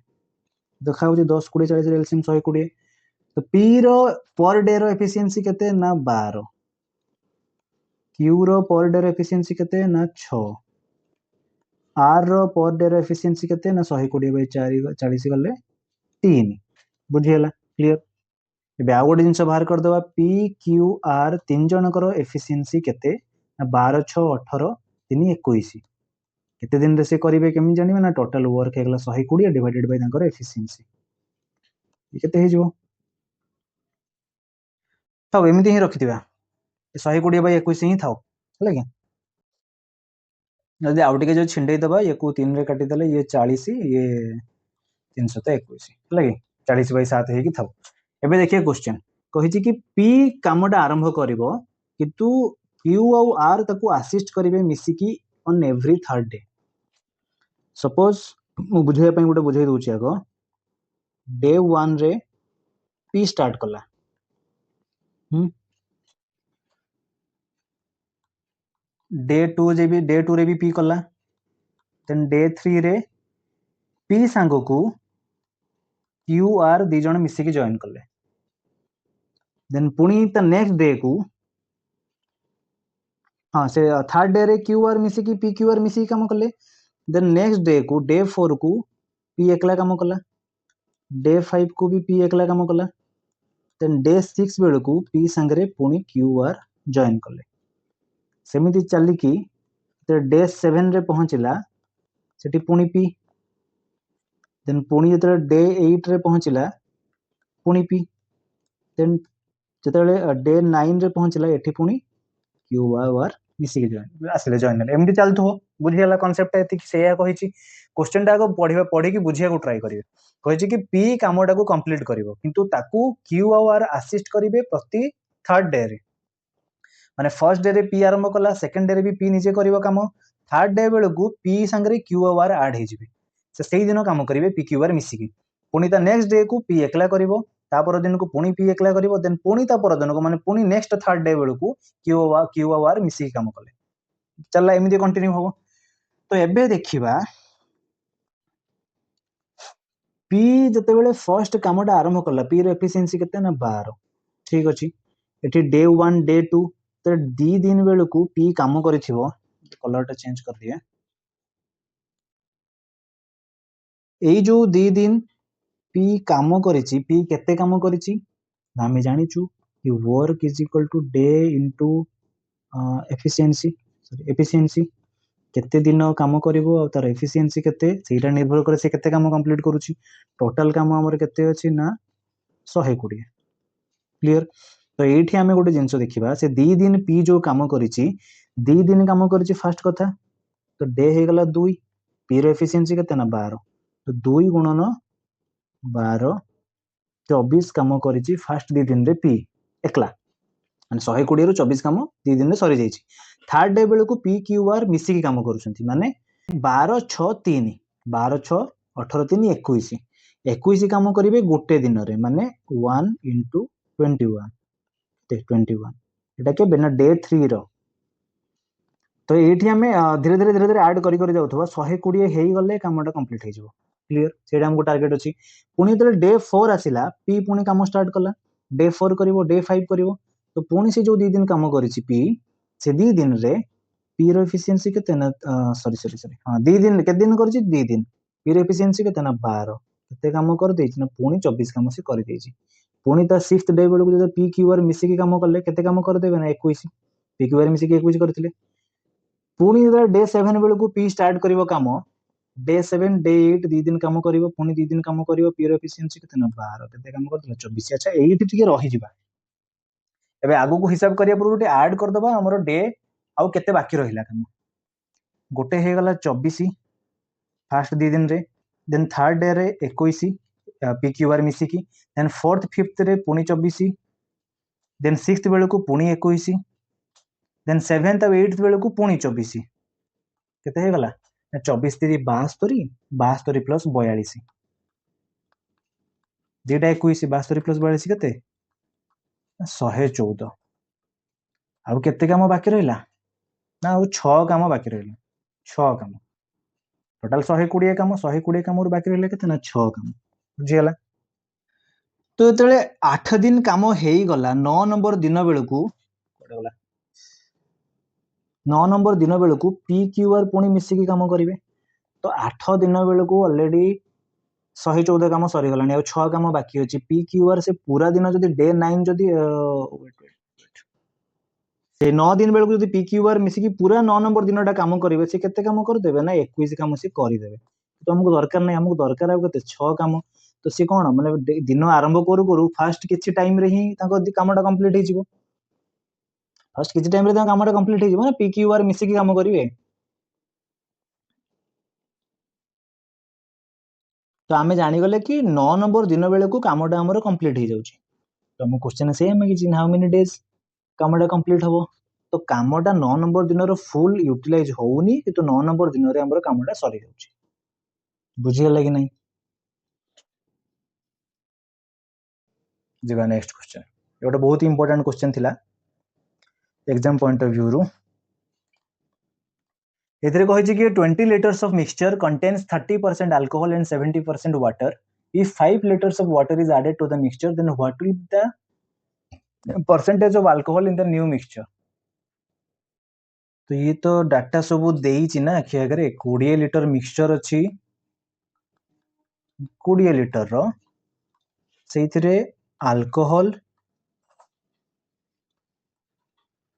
देखा 10 20 40 एलसीएम 120 तो पी रो पर डे रो एफिशिएंसी केते ना 12, क्यू रो पर डे रो एफिशिएंसी केते ना 6, are row per day row efficiency केते ना 120/4 40 गले 3 बुझियला क्लियर। ଏବେ ଆଉ ଗୋଟେ ଜିନିଷ ବାହାର କରିଦବା ପି କ୍ୟୁ ଆର୍ ତିନି ଜଣଙ୍କର ଏଫିସିଏନ୍ସି କେତେ ନା 12 6 18 3 21 କେତେ ଦିନରେ ସେ କରିବେ କେମିତି ଜାଣିବେ ନା ଟୋଟାଲ ୱାର୍କ ହେଇଗଲା 120 ଡିଭାଇଡେଡ୍ ବାଇ ତାଙ୍କର ଏଫିସିଏନ୍ସି କେତେ ହେଇଯିବ। ଥାଉ ଏମିତି ହିଁ ରଖିଥିବା 120/21 ହିଁ ଥାଉ ହେଲା କି। ଯଦି ଆଉ ଟିକେ ଯଦି ଛିଣ୍ଡେଇ ଦବା ୟାକୁ 3 ରେ କାଟିଦେଲେ ଇଏ 40 ଇଏ 321 ହେଲା କି 40/7 ହେଇକି ଥାଉ। ଏବେ ଦେଖିए क्वेश्चन कहिछि कि पी कामटा आरंभ करिवो किंतु क्यू आउ आर ताकू असिस्ट करिवे मिसिकी on every third day. Suppose मु बुझे पई गोटे बुझे दोछि आगो डे 1 रे पी स्टार्ट कला डे 2 रे भी पी कला देन डे 3 रे पी सांगो को क्यू आर दी जण मिसिकी जॉइन कले देन पुणी त नेक्स्ट डे को हाँ से थर्ड डे रे क्यू आर मिसिकी पी क्यू आर मिसिकी काम कले देन नेक्स्ट डे को डे 4 को पी एकला काम कला डे 5 को भी पी एकला काम कला देन डे 6 बेल को पी संगरे पुणी क्यू आर जॉइन कले सेमिति चली कि डे 7 रे पहुंचला सेठी पुणी पी देन पुणी जते डे 8 रे पहुंचला पुणी पी देन जते डे 9 रे पहुंचला एठी पुणी क्यू आर मिसिकी जॉइन आसिले जॉइन एमती चलथो बुझियाला कांसेप्ट एति सेया कहिछि क्वेश्चन टा को पढ़ी कि बुझिया को ट्राई करिवे कहिछि कि पी कामटा को कंप्लीट करिवो किंतु ताकू क्यू आर असिस्ट करिवे प्रति थर्ड डे रे माने फर्स्ट डे रे पी आरंभ कला सेकंड डे रे भी पी निजे करिवो काम थर्ड डे बेलू पी संगे क्यू आर ऐड हे जिवे से सेही दिन काम करिवे पी क्यू आर मिसिकी पुणी ता नेक्स्ट डे को पी एकला करिवो तापर दिन को पुणी पी एकला करिवो देन पुणी ता पर दिन को माने पुणी नेक्स्ट थर्ड डे बेलू क्यू आर मिसिकी काम कले चलला एमिति कंटिन्यू हबो। तो एबे देखिबा पी जते बेले फर्स्ट कामटा आरंभ कला पी रो एफिशिएंसी केते ना 12 ठीक अछि एठी डे 1 डे 2 तो दी दिन बेलू को पी काम करिथिबो कलर टा चेंज कर दिए एई जो दी दिन पी काम करिछि पी केते काम करिछि आमे जानिछु कि work is equal to day into efficiency efficiency केते दिन काम करिवो आ तार एफिशिएंसी केते सेटा निर्भर करे से केते काम कंप्लीट करूछि टोटल काम हमर केते अछि ना 120 क्लियर। तो एठी आमे गोटे जिंस देखिबा से दी दिन पी जो काम करिछि दी दिन काम करिछि फर्स्ट कथा तो डे हे गला 2 पी रो एफिशिएंसी केते ना 12 तो 2 गुणन 12 24 काम करिछि फर्स्ट दी दिन रे पी एकला माने 120 रु 24 काम दी दिन रे सरी जाइछि थर्ड डे बेलू पी क्यू आर मिसिकी काम करूछंती माने 12 6 3 12 6 18 3 21 21 काम करिवे गोटे दिन रे माने 1 into 21 21 एटा के बिना डे 3 रो तो एठी हमें धीरे धीरे ऐड करी करी जाउथबा 120 हेई गले कामटा कंप्लीट हे जबो क्लियर सेटा हमको टारगेट अछि पुनी जले डे 4 आसिला पी पुनी काम स्टार्ट कला डे 4 करिवो डे 5 करिवो तो पुनी से जो दी दिन काम करिछि पी से दी दिन रे पी रो एफिशिएंसी केते ना सॉरी हां दी दिन के दिन करिछि दी दिन पी रो एफिशिएंसी केते ना 12 केते काम कर देछि ना पुनी 24 काम से कर देछि पुनी ता 6th डे बेलू जब पी क्यू आर मिसिकी काम करले केते काम कर देबे ना 21 पी क्यू आर मिसिकी 21 करथिले पुनी डे 7 बेलू पी स्टार्ट करिवो काम डे 7 डे 8 दी दिन काम करिवो पुनी दी दिन काम करिवो पी रो एफिशिएंसी केते ना 12 केते काम करथिले 24 अच्छा एठी टिके रहि जिबा एबे आगु को हिसाब करिया पर ऐड कर दबा हमरो डे आउ केते बाकी रहिला काम गोटे हे गला 24 फर्स्ट दी दिन रे देन थर्ड डे रे 21 पी क्यू आर मिसिकी देन फोर्थ फिफ्थ रे पुनी 24 देन सिक्स्थ बेलू को पुनी 21 देन सेवेंथ और एट्थ बेलू को पुनी 24 केते हे गला चौबीस तीन 72, 72 प्लस 42, दुईटा 21, 72 प्लस 42 केते 114। आउ केते काम बाकी रहिला ना आउ 6 काम बाकी रहिला, 6 काम टोटाल 120 काम, 120 काम बाकी रहिला केते ना 6 काम। बुझिगला। तो जेतले 8 दिन काम हेई गला 9 नंबर दिन बेलकू कोडे गला 9 नंबर दिन बेलकू PQR पुणी मिसिकी काम करिवे। तो 8 दिन बेलकू ऑलरेडी 114 काम सरी गलानी, 6 काम बाकी अछि। PQR से पूरा दिन जदि डे 9 जदि से 9 दिन बेलकू जदि PQR मिसिकी पूरा 9 नंबर दिनटा काम करिवे, से केते काम कर देबे ना 21 काम से करि देबे। तो हमको दरकार नै, हमको दरकार आ केते 6 काम। तो से कोन माने दिन आरंभ करू करू फास्ट किछि टाइम रे ही ताको कामटा कंप्लीट हे जिवो, फास्ट किछि टाइम रे ताको कामटा कंप्लीट हे जिवो ना, PQR मिसिकी काम करिवे। तो आमे जानि गले कि 9 नंबर दिन बेलकू कामटा हमर कंप्लीट हे जाउची। तो हम क्वेश्चन सेम है कि इन हाउ मेनी डेज कामटा कंप्लीट हबो। तो कामटा 9 नंबर दिन रो फुल यूटिलाइज होउनी, कि तो 9 नंबर दिन रे हमर कामटा सरी जाउची। बुझि गेला कि नहीं? जिबा नेक्स्ट क्वेश्चन। एटा बहुत इंपोर्टेंट क्वेश्चन थिला एग्जाम पॉइंट ऑफ व्यू रु। एथरे कहिछि कि 20 liters of mixture contains 30% alcohol and 70% water. If 5 liters of water is added to the mixture, then what will be the percentage of alcohol in the new mixture? तो ये तो data सब देइछि ना कि अगर 20 litre mixture अछि, 20 litre रो सेइथरे alcohol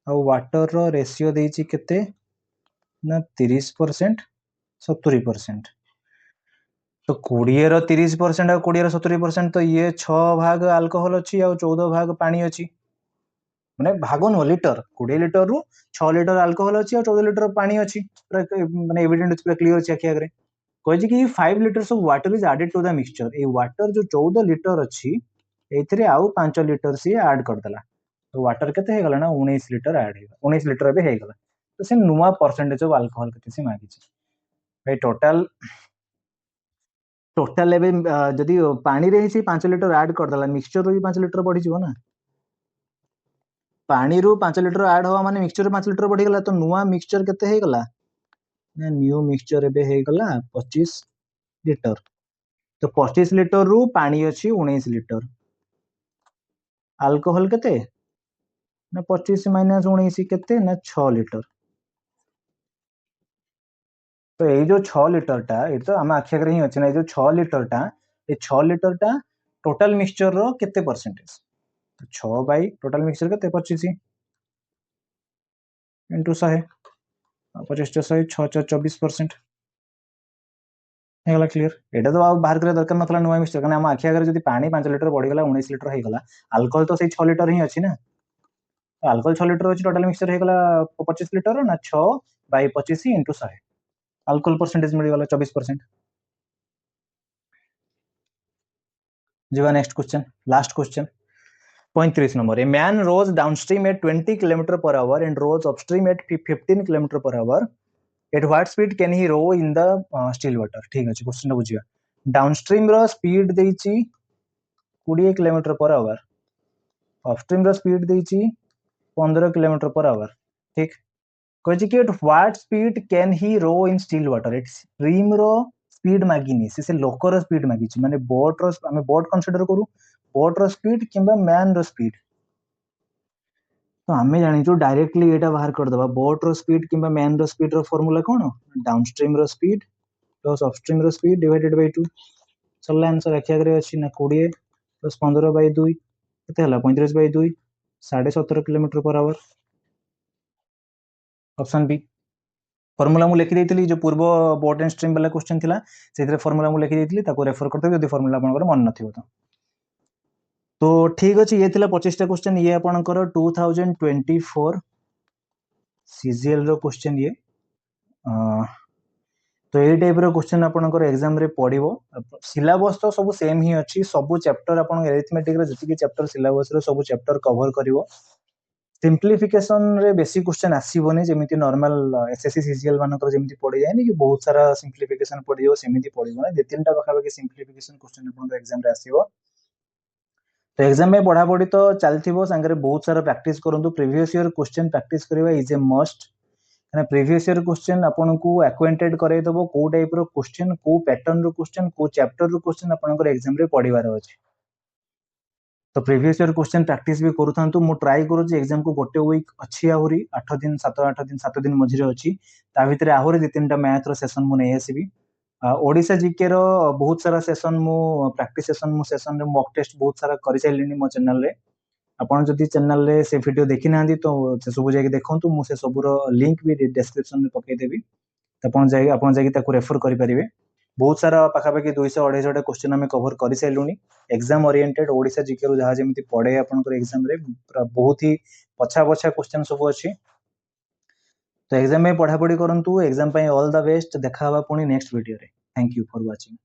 और water row ratio देइछि केते ना 30% 70%। तो 20 रो 30% और 20 रो 70%, तो ये 6 भाग अल्कोहल अछि और 14 भाग पानी अछि। माने भाग न लीटर, 20 लीटर रु 6 लीटर अल्कोहल अछि और 14 लीटर पानी अछि। माने एविडेंट पूरा क्लियर अछि आखि आगरे। कहिछि कि 5 liters of water is added to the mixture. A water जो 14 लीटर अछि एथिरे आउ 5 लीटर से ऐड कर देला, तो वाटर केते हे गला ना 19 लीटर ऐड हे, 19 लीटर बे हे गला। तो से नुवा परसेंटेज ऑफ अल्कोहल केते से मागी छी भाई। टोटल एबे जदि पानी रे ही 5 लीटर ऐड कर देला, मिक्सचर रो भी 5 लीटर बढ़ी जिवो ना। पानी रू 5 लीटर ऐड होवा माने मिक्सचर 5 लीटर बढ़ी गला। तो नुवा मिक्सचर केते हे गला ना, न्यू मिक्सचर एबे हे गला 25 लीटर। तो 25 लीटर रु पानी अछि 19 लीटर, अल्कोहल केते ना 25 माइनस 19 केते ना 6 लीटर। तो ये जो 6 लीटर टा ये तो हम आखि आगे ही अछि ना, ये जो 6 लीटर टा, ये 6 लीटर टा टोटल मिक्सचर रो केते परसेंटेज। तो 6 बाई टोटल मिक्सचर केते 25 इनटू 100, 25 100 6 4 24% हेगला। क्लियर। एटा तो आ बाहर करे दरकार नथला नुवा मिक्सचर, कारण हम आखि आगे जदी पानी 5 लीटर बढ़ी गला 19 लीटर हे गला, अल्कोहल तो से 6 लीटर ही अछि ना। तो अल्कोहल 6 लीटर अछि, टोटल मिक्सचर हे गला 25 लीटर ना 6 बाई 25 इनटू 100, अल्कोहल परसेंटेज मिल गला 24%। जीवा next question, last question 35 number. A man rows downstream at 20 km per hour and rows upstream at 15 km per hour. At what speed can he row in the still water? ठीक अछि, question बुझिया। Downstream रो speed देइछि 20 km per hour, upstream रो speed देइछि 15 km per hour। ठीक कहिछि कि at what speed can he row in still water? एट स्ट्रीम रो स्पीड मागिनी, से लोकर स्पीड मागिछि, माने बोट रो हमें बोट कंसीडर करू, बोट रो स्पीड किंबा मैन रो स्पीड। तो आमे जानिछु डायरेक्टली एटा बाहर कर दबा, बोट रो स्पीड किंबा मैन रो स्पीड रो फार्मूला कोन, डाउनस्ट्रीम रो स्पीड प्लस अपस्ट्रीम रो स्पीड डिवाइडेड बाय 2। चलला आंसर आखि आगे अछि ना 20 प्लस 15 बाय 2 केते हला 35 by 2 17.5 kilometre per hour. Option B. Formula मु लिखि देइतली, जो पूर्व बोट एंड स्ट्रीम वाला क्वेश्चन थिला सेथरे फार्मूला मु लिखि देइतली, ताको रेफर करते यदि फार्मूला आपनकर मन नथिबो तो ठीक अछि। ये थिला 25 टा क्वेश्चन, ये आपनकर 2024 सीजीएल रो क्वेश्चन ये। तो ये टाइप रो क्वेश्चन आपनकर एग्जाम रे पड़िबो। सिलेबस तो सब सेम ही अछि, सब चैप्टर आपन अरिथमेटिक रे जति कि चैप्टर सिलेबस रो सब चैप्टर कवर करिवो। सिंप्लिफिकेशन रे बेसी क्वेश्चन आसीबोनी जेमिति नॉर्मल एसएससी सीजीएल मानकर जेमिति पड़ी जायनि कि बहुत सारा सिंप्लिफिकेशन पड़ी जो सेमिति पड़िबो ना 2-3टा पाखापाखि सिंप्लिफिकेशन क्वेश्चन अपन एग्जाम रे आसीबो तो एग्जाम में पढ़ा पढ़ी तो चलथिबो संगे बहुत सारा प्रैक्टिस करंतु प्रीवियस ईयर क्वेश्चन प्रैक्टिस करबा इज ए मस्ट ना प्रीवियस ईयर क्वेश्चन आपन को एक्वेंटेड करे दबो को टाइप रो क्वेश्चन को पैटर्न रो क्वेश्चन को चैप्टर रो क्वेश्चन आपन को एग्जाम रे पढ़िबार अछि तो प्रीवियस ईयर क्वेश्चन प्रैक्टिस भी करूथांतु मु ट्राई करू जे एग्जाम को गोटे वीक अछि आहुरी 8 दिन 7 दिन मझिरे अछि ता भितरे आहुरी 2-3टा मैथ रो सेशन मु नै आसीबी ओडिसा जीके रो बहुत सारा सेशन मु प्रैक्टिस सेशन रे मॉक टेस्ट बहुत सारा करि साइलिनी मो चैनल रे आपण जदि चैनल रे से वीडियो देखि नांदी तो से सब जाके देखंतु मु से सब रो लिंक भी डिस्क्रिप्शन में पकै देबी आपण जाके ताको रेफर करि परिबे बहुत सारा पाखापाखि 200-250 क्वेश्चन आम कवर कर सारूनी एग्जाम ओरिएंटेड ओडिशा जीके रू जहाँ जमी पड़े आपंकर एग्जाम रे बहुत ही पछा पछा क्वेश्चन सब अच्छी तो एग्जाम में पढ़ापढ़ी करूँ एग्जाम ऑल द बेस्ट देखा पुणी नेक्स्ट वीडियो रे थैंक यू फॉर वाचिंग।